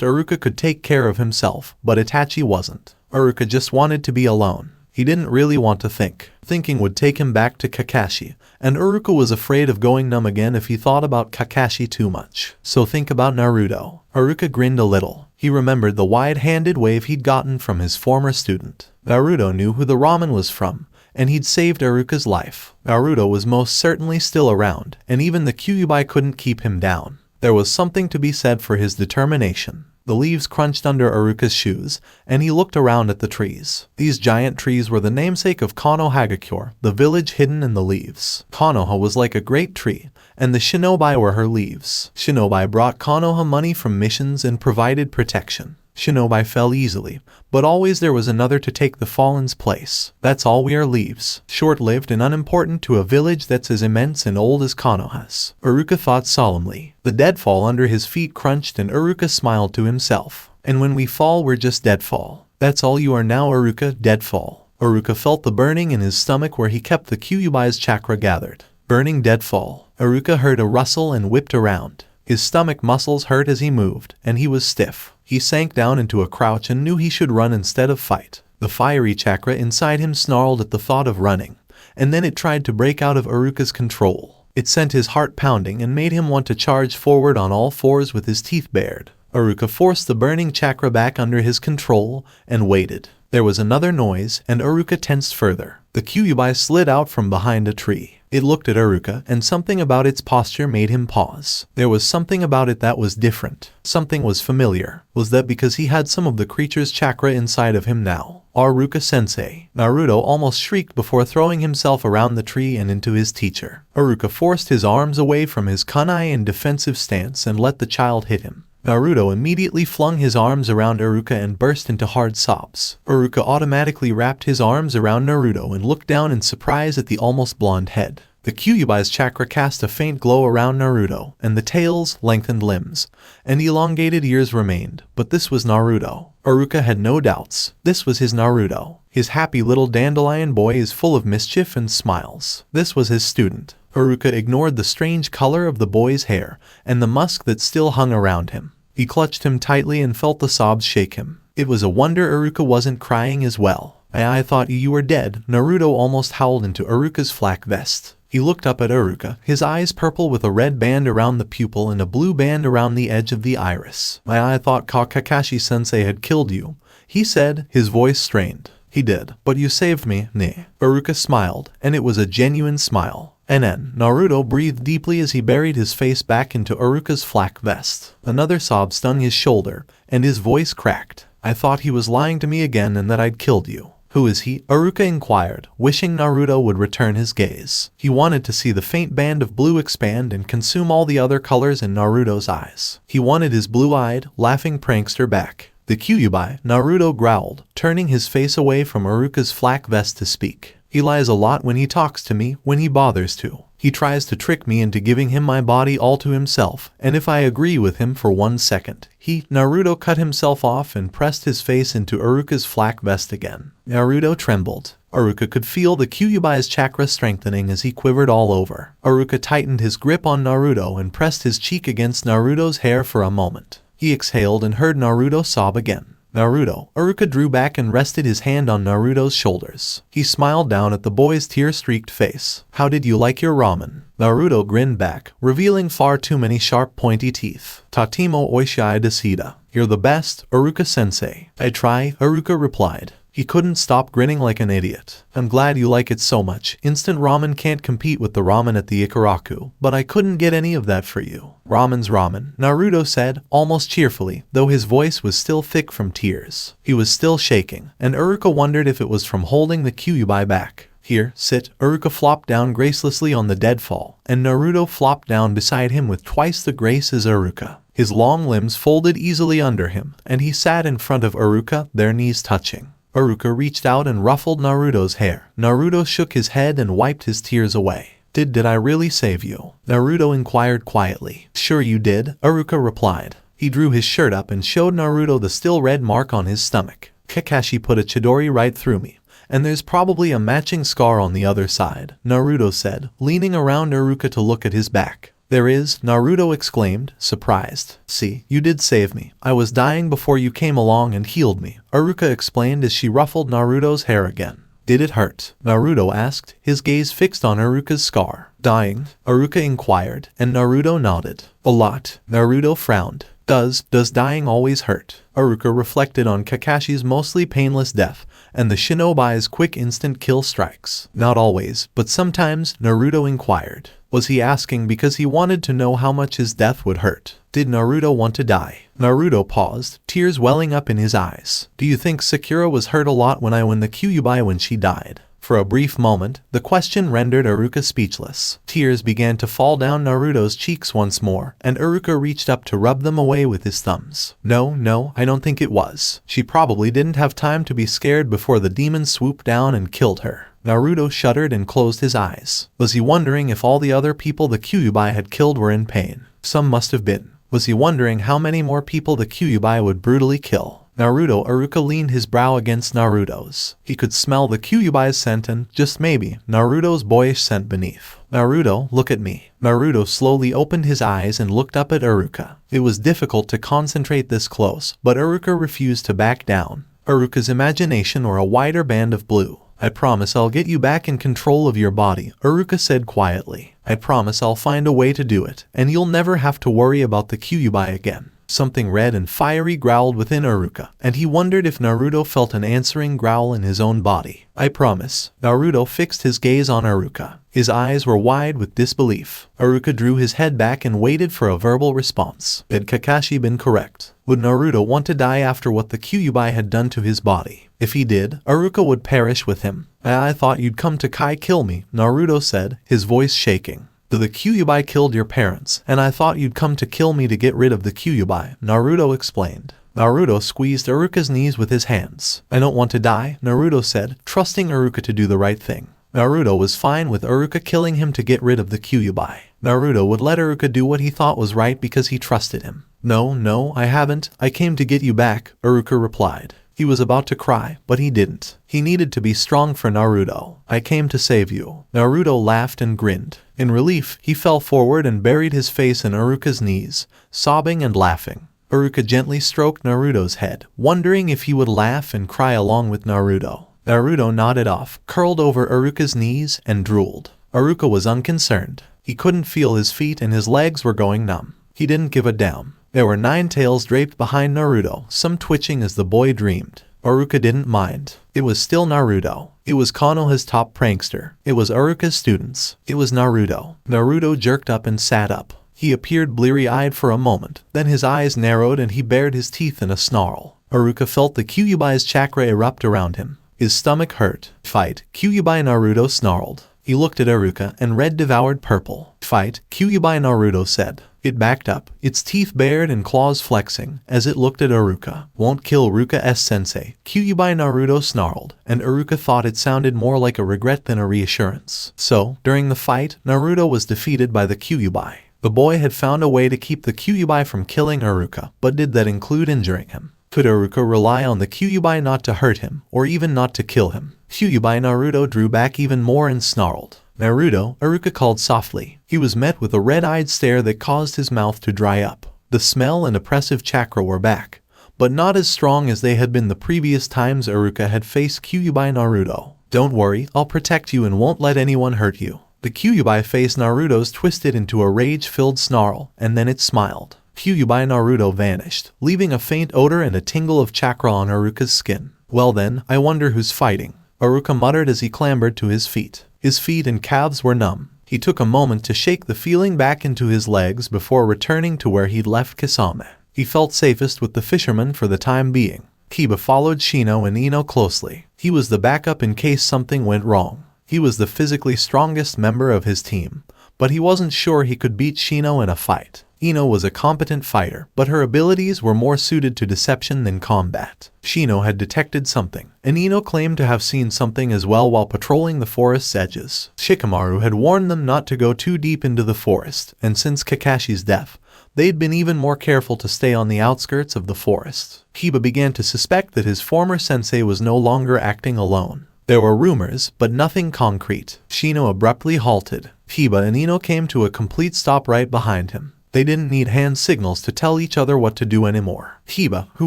Iruka could take care of himself, but Itachi wasn't. Iruka just wanted to be alone. He didn't really want to think. Thinking would take him back to Kakashi, and Iruka was afraid of going numb again if he thought about Kakashi too much. So think about Naruto. Iruka grinned a little. He remembered the wide-handed wave he'd gotten from his former student. Naruto knew who the ramen was from, and he'd saved Iruka's life. Naruto was most certainly still around, and even the Kyuubi couldn't keep him down. There was something to be said for his determination. The leaves crunched under Iruka's shoes, and he looked around at the trees. These giant trees were the namesake of Konohagakure, the village hidden in the leaves. Konoha was like a great tree, and the shinobi were her leaves. Shinobi brought Konoha money from missions and provided protection. Shinobi fell easily, but always there was another to take the fallen's place. That's all we are, leaves. Short-lived and unimportant to a village that's as immense and old as Konoha's. Iruka thought solemnly. The deadfall under his feet crunched and Iruka smiled to himself. And when we fall, we're just deadfall. That's all you are now, Iruka, deadfall. Iruka felt the burning in his stomach where he kept the Kyuubi's chakra gathered. Burning deadfall. Iruka heard a rustle and whipped around. His stomach muscles hurt as he moved, and he was stiff. He sank down into a crouch and knew he should run instead of fight. The fiery chakra inside him snarled at the thought of running, and then it tried to break out of Iruka's control. It sent his heart pounding and made him want to charge forward on all fours with his teeth bared. Iruka forced the burning chakra back under his control and waited. There was another noise, and Iruka tensed further. The Kyuubi slid out from behind a tree. It looked at Iruka, and something about its posture made him pause. There was something about it that was different. Something was familiar. Was that because he had some of the creature's chakra inside of him now? Iruka-sensei. Naruto almost shrieked before throwing himself around the tree and into his teacher. Iruka forced his arms away from his kunai in defensive stance and let the child hit him. Naruto immediately flung his arms around Iruka and burst into hard sobs. Iruka automatically wrapped his arms around Naruto and looked down in surprise at the almost blonde head. The Kyuubi's chakra cast a faint glow around Naruto, and the tails, lengthened limbs, and elongated ears remained, but this was Naruto. Iruka had no doubts. This was his Naruto. His happy little dandelion boy is full of mischief and smiles. This was his student. Iruka ignored the strange color of the boy's hair, and the musk that still hung around him. He clutched him tightly and felt the sobs shake him. It was a wonder Iruka wasn't crying as well. I thought you were dead, Naruto almost howled into Iruka's flak vest. He looked up at Iruka, his eyes purple with a red band around the pupil and a blue band around the edge of the iris. I thought Kakashi-sensei had killed you, he said, his voice strained. He did, but you saved me, ne. Iruka smiled, and it was a genuine smile. And then, Naruto breathed deeply as he buried his face back into Iruka's flak vest. Another sob stung his shoulder, and his voice cracked. I thought he was lying to me again and that I'd killed you. Who is he? Iruka inquired, wishing Naruto would return his gaze. He wanted to see the faint band of blue expand and consume all the other colors in Naruto's eyes. He wanted his blue-eyed, laughing prankster back. The Kyuubi, Naruto growled, turning his face away from Iruka's flak vest to speak. He lies a lot when he talks to me, when he bothers to. He tries to trick me into giving him my body all to himself, and if I agree with him for 1 second, Naruto cut himself off and pressed his face into Iruka's flak vest again. Naruto trembled. Iruka could feel the Kyuubi's chakra strengthening as he quivered all over. Iruka tightened his grip on Naruto and pressed his cheek against Naruto's hair for a moment. He exhaled and heard Naruto sob again. Naruto. Iruka drew back and rested his hand on Naruto's shoulders. He smiled down at the boy's tear-streaked face. How did you like your ramen? Naruto grinned back, revealing far too many sharp pointy teeth. Tatemo oishii desida. You're the best, Iruka-sensei. I try, Iruka replied. He couldn't stop grinning like an idiot. I'm glad you like it so much. Instant ramen can't compete with the ramen at the Ikaraku, but I couldn't get any of that for you. Ramen's ramen, Naruto said, almost cheerfully, though his voice was still thick from tears. He was still shaking, and Iruka wondered if it was from holding the Kyuubi back. Here, sit. Iruka flopped down gracelessly on the deadfall, and Naruto flopped down beside him with twice the grace as Iruka. His long limbs folded easily under him, and he sat in front of Iruka, their knees touching. Iruka reached out and ruffled Naruto's hair. Naruto shook his head and wiped his tears away. Did I really save you? Naruto inquired quietly. Sure you did, Iruka replied. He drew his shirt up and showed Naruto the still red mark on his stomach. Kakashi put a chidori right through me, and there's probably a matching scar on the other side, Naruto said, leaning around Iruka to look at his back. There is, Naruto exclaimed, surprised. See, you did save me. I was dying before you came along and healed me, Iruka explained as she ruffled Naruto's hair again. Did it hurt? Naruto asked, his gaze fixed on Iruka's scar. Dying? Iruka inquired, and Naruto nodded. A lot. Naruto frowned. Does dying always hurt? Iruka reflected on Kakashi's mostly painless death, and the shinobi's quick instant kill strikes. Not always, but sometimes, Naruto inquired. Was he asking because he wanted to know how much his death would hurt? Did Naruto want to die? Naruto paused, tears welling up in his eyes. Do you think Sakura was hurt a lot when I won the Kyuubi when she died? For a brief moment, the question rendered Iruka speechless. Tears began to fall down Naruto's cheeks once more, and Iruka reached up to rub them away with his thumbs. No, I don't think it was. She probably didn't have time to be scared before the demon swooped down and killed her. Naruto shuddered and closed his eyes. Was he wondering if all the other people the Kyuubi had killed were in pain? Some must have been. Was he wondering how many more people the Kyuubi would brutally kill? Iruka leaned his brow against Naruto's. He could smell the Kyuubi's scent and, just maybe, Naruto's boyish scent beneath. Naruto, look at me. Naruto slowly opened his eyes and looked up at Iruka. It was difficult to concentrate this close, but Iruka refused to back down. Iruka's imagination or a wider band of blue. I promise I'll get you back in control of your body, Iruka said quietly. I promise I'll find a way to do it, and you'll never have to worry about the Kyuubi again. Something red and fiery growled within Iruka, and he wondered if Naruto felt an answering growl in his own body. I promise. Naruto fixed his gaze on Iruka. His eyes were wide with disbelief. Iruka drew his head back and waited for a verbal response. Had Kakashi been correct? Would Naruto want to die after what the Kyuubi had done to his body? If he did, Iruka would perish with him. I thought you'd come to kill me, Naruto said, his voice shaking. The Kyuubi killed your parents, and I thought you'd come to kill me to get rid of the Kyuubi, Naruto explained. Naruto squeezed Iruka's knees with his hands. I don't want to die, Naruto said, trusting Iruka to do the right thing. Naruto was fine with Iruka killing him to get rid of the Kyuubi. Naruto would let Iruka do what he thought was right because he trusted him. No, I haven't. I came to get you back, Iruka replied. He was about to cry, but he didn't. He needed to be strong for Naruto. I came to save you. Naruto laughed and grinned. In relief, he fell forward and buried his face in Iruka's knees, sobbing and laughing. Iruka gently stroked Naruto's head, wondering if he would laugh and cry along with Naruto. Naruto nodded off, curled over Iruka's knees, and drooled. Iruka was unconcerned. He couldn't feel his feet and his legs were going numb. He didn't give a damn. There were 9 tails draped behind Naruto, some twitching as the boy dreamed. Iruka didn't mind. It was still Naruto. It was Konoha's top prankster. It was Iruka's students. It was Naruto. Naruto jerked up and sat up. He appeared bleary-eyed for a moment, then his eyes narrowed and he bared his teeth in a snarl. Iruka felt the Kyuubi's chakra erupt around him. His stomach hurt. Fight, Kyuubi, Naruto snarled. He looked at Iruka and red devoured purple. Fight, Kyuubi, Naruto said. It backed up, its teeth bared and claws flexing, as it looked at Iruka. Won't kill Iruka sensei, Kyuubi, Naruto snarled, and Iruka thought it sounded more like a regret than a reassurance. So, during the fight, Naruto was defeated by the Kyuubi. The boy had found a way to keep the Kyuubi from killing Iruka, but did that include injuring him? Could Iruka rely on the Kyuubi not to hurt him, or even not to kill him? Kyuubi, Naruto drew back even more and snarled. Naruto, Iruka called softly. He was met with a red-eyed stare that caused his mouth to dry up. The smell and oppressive chakra were back, but not as strong as they had been the previous times Iruka had faced Kyuubi Naruto. Don't worry, I'll protect you and won't let anyone hurt you. The Kyuubi face Naruto's twisted into a rage-filled snarl, and then it smiled. Kyuubi Naruto vanished, leaving a faint odor and a tingle of chakra on Iruka's skin. Well then, I wonder who's fighting, Iruka muttered as he clambered to his feet. His feet and calves were numb. He took a moment to shake the feeling back into his legs before returning to where he'd left Kisame. He felt safest with the fisherman for the time being. Kiba followed Shino and Ino closely. He was the backup in case something went wrong. He was the physically strongest member of his team, but he wasn't sure he could beat Shino in a fight. Ino was a competent fighter, but her abilities were more suited to deception than combat. Shino had detected something, and Ino claimed to have seen something as well while patrolling the forest's edges. Shikamaru had warned them not to go too deep into the forest, and since Kakashi's death, they'd been even more careful to stay on the outskirts of the forest. Kiba began to suspect that his former sensei was no longer acting alone. There were rumors, but nothing concrete. Shino abruptly halted. Kiba and Ino came to a complete stop right behind him. They didn't need hand signals to tell each other what to do anymore. Kiba, who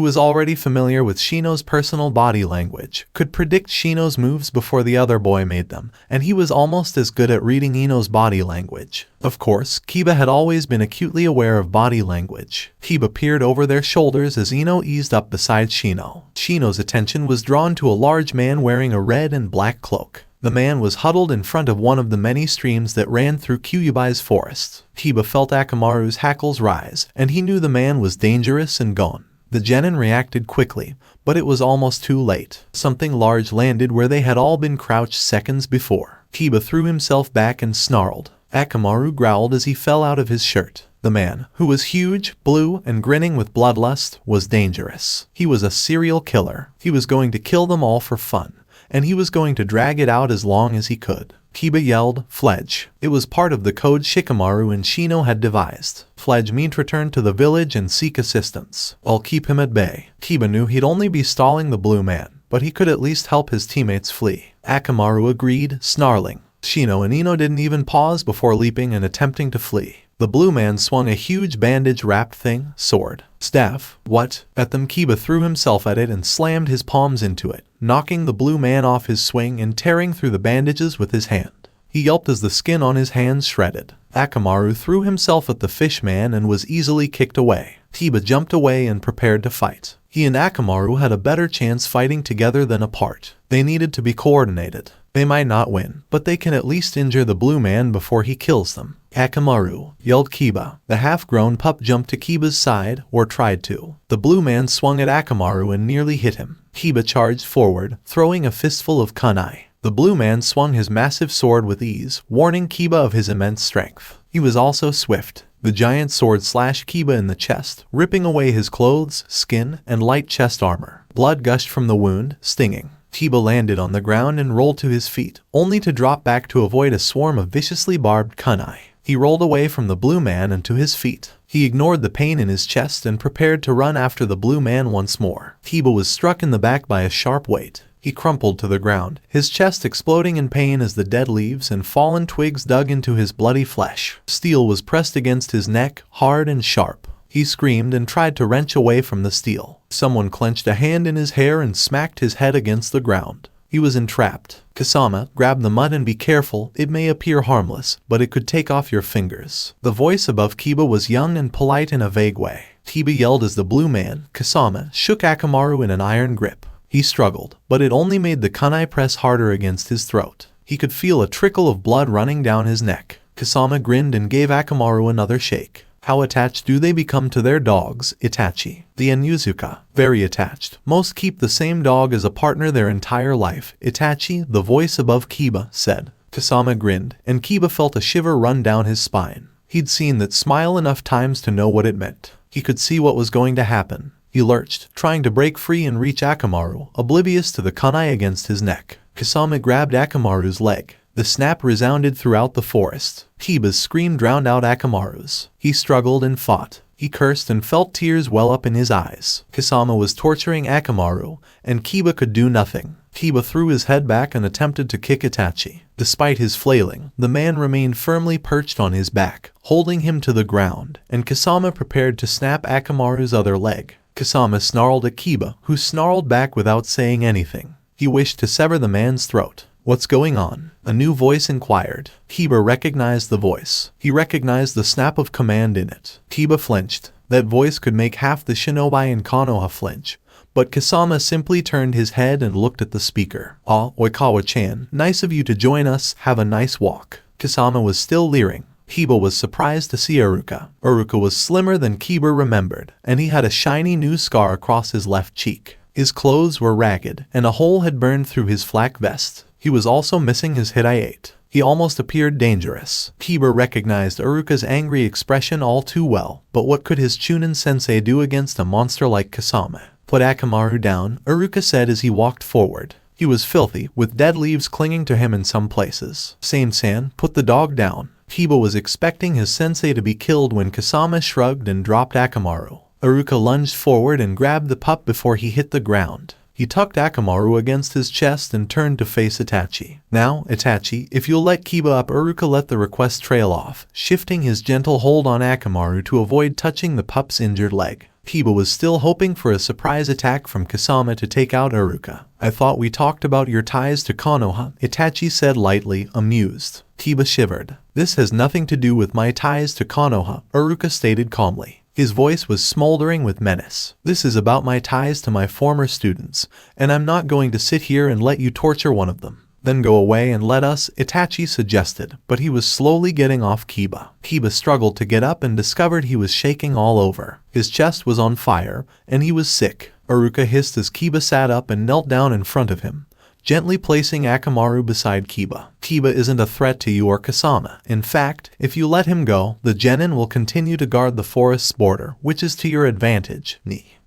was already familiar with Shino's personal body language, could predict Shino's moves before the other boy made them, and he was almost as good at reading Ino's body language. Of course, Kiba had always been acutely aware of body language. Kiba peered over their shoulders as Ino eased up beside Shino. Shino's attention was drawn to a large man wearing a red and black cloak. The man was huddled in front of one of the many streams that ran through Kyuubi's forest. Kiba felt Akamaru's hackles rise, and he knew the man was dangerous and gone. The genin reacted quickly, but it was almost too late. Something large landed where they had all been crouched seconds before. Kiba threw himself back and snarled. Akamaru growled as he fell out of his shirt. The man, who was huge, blue, and grinning with bloodlust, was dangerous. He was a serial killer. He was going to kill them all for fun, and he was going to drag it out as long as he could. Kiba yelled, "Fledge." It was part of the code Shikamaru and Shino had devised. Fledge meant return to the village and seek assistance. I'll keep him at bay. Kiba knew he'd only be stalling the blue man, but he could at least help his teammates flee. Akamaru agreed, snarling. Shino and Ino didn't even pause before leaping and attempting to flee. The blue man swung a huge bandage-wrapped thing, sword, staff, what? At them. Kiba threw himself at it and slammed his palms into it, knocking the blue man off his swing and tearing through the bandages with his hand. He yelped as the skin on his hands shredded. Akamaru threw himself at the fish man and was easily kicked away. Kiba jumped away and prepared to fight. He and Akamaru had a better chance fighting together than apart. They needed to be coordinated. They might not win, but they can at least injure the blue man before he kills them. Akamaru, yelled Kiba. The half-grown pup jumped to Kiba's side, or tried to. The blue man swung at Akamaru and nearly hit him. Kiba charged forward, throwing a fistful of kunai. The blue man swung his massive sword with ease, warning Kiba of his immense strength. He was also swift. The giant sword slashed Kiba in the chest, ripping away his clothes, skin, and light chest armor. Blood gushed from the wound, stinging. Kiba landed on the ground and rolled to his feet, only to drop back to avoid a swarm of viciously barbed kunai. He rolled away from the blue man and to his feet. He ignored the pain in his chest and prepared to run after the blue man once more. Kiba was struck in the back by a sharp weight. He crumpled to the ground, his chest exploding in pain as the dead leaves and fallen twigs dug into his bloody flesh. Steel was pressed against his neck, hard and sharp. He screamed and tried to wrench away from the steel. Someone clenched a hand in his hair and smacked his head against the ground. He was entrapped. Kisame, grab the mud and be careful. It may appear harmless, but it could take off your fingers. The voice above Kiba was young and polite in a vague way. Kiba yelled as the blue man, Kisame, shook Akamaru in an iron grip. He struggled, but it only made the kunai press harder against his throat. He could feel a trickle of blood running down his neck. Kisame grinned and gave Akamaru another shake. How attached do they become to their dogs, Itachi? The Enuzuka. Very attached. Most keep the same dog as a partner their entire life. Itachi, the voice above Kiba, said. Kisame grinned, and Kiba felt a shiver run down his spine. He'd seen that smile enough times to know what it meant. He could see what was going to happen. He lurched, trying to break free and reach Akamaru, oblivious to the kunai against his neck. Kisame grabbed Akamaru's leg. The snap resounded throughout the forest. Kiba's scream drowned out Akamaru's. He struggled and fought. He cursed and felt tears well up in his eyes. Kisame was torturing Akamaru, and Kiba could do nothing. Kiba threw his head back and attempted to kick Itachi. Despite his flailing, the man remained firmly perched on his back, holding him to the ground, and Kisame prepared to snap Akamaru's other leg. Kisame snarled at Kiba, who snarled back without saying anything. He wished to sever the man's throat. What's going on? A new voice inquired. Kiba recognized the voice. He recognized the snap of command in it. Kiba flinched. That voice could make half the shinobi in Konoha flinch. But Kisame simply turned his head and looked at the speaker. Ah, Oikawa-chan, nice of you to join us. Have a nice walk. Kisame was still leering. Kiba was surprised to see Iruka. Iruka was slimmer than Kiba remembered, and he had a shiny new scar across his left cheek. His clothes were ragged, and a hole had burned through his flak vest. He was also missing his hidaite. He almost appeared dangerous. Kiba recognized Iruka's angry expression all too well, but what could his Chunin-sensei do against a monster like Kisame? Put Akamaru down, Iruka said as he walked forward. He was filthy, with dead leaves clinging to him in some places. Same-san, put the dog down. Kiba was expecting his sensei to be killed when Kisame shrugged and dropped Akamaru. Iruka lunged forward and grabbed the pup before he hit the ground. He tucked Akamaru against his chest and turned to face Itachi. Now, Itachi, if you'll let Kiba up. Iruka let the request trail off, shifting his gentle hold on Akamaru to avoid touching the pup's injured leg. Kiba was still hoping for a surprise attack from Kisame to take out Iruka. I thought we talked about your ties to Konoha, Itachi said lightly, amused. Kiba shivered. This has nothing to do with my ties to Konoha, Iruka stated calmly. His voice was smoldering with menace. This is about my ties to my former students, and I'm not going to sit here and let you torture one of them. Then go away and let us, Itachi suggested, but he was slowly getting off Kiba. Kiba struggled to get up and discovered he was shaking all over. His chest was on fire, and he was sick. Iruka hissed as Kiba sat up and knelt down in front of him, gently placing Akamaru beside Kiba. Kiba isn't a threat to you or Kisame. In fact, if you let him go, the genin will continue to guard the forest's border, which is to your advantage,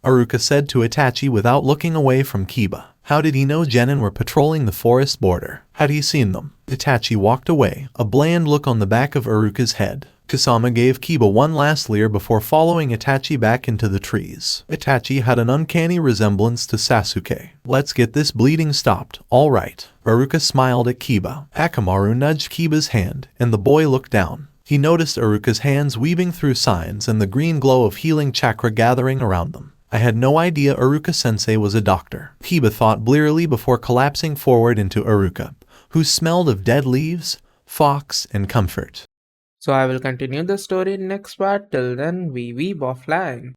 Iruka said to Itachi without looking away from Kiba. How did he know genin were patrolling the forest border? Had he seen them? Itachi walked away, a bland look on the back of Iruka's head. Kisame gave Kiba one last leer before following Itachi back into the trees. Itachi had an uncanny resemblance to Sasuke. Let's get this bleeding stopped, all right. Iruka smiled at Kiba. Akamaru nudged Kiba's hand, and the boy looked down. He noticed Iruka's hands weaving through signs and the green glow of healing chakra gathering around them. I had no idea Iruka-sensei was a doctor. Kiba thought blearily before collapsing forward into Iruka, who smelled of dead leaves, fox, and comfort. So I will continue the story in next part. Till then, we weeb offline.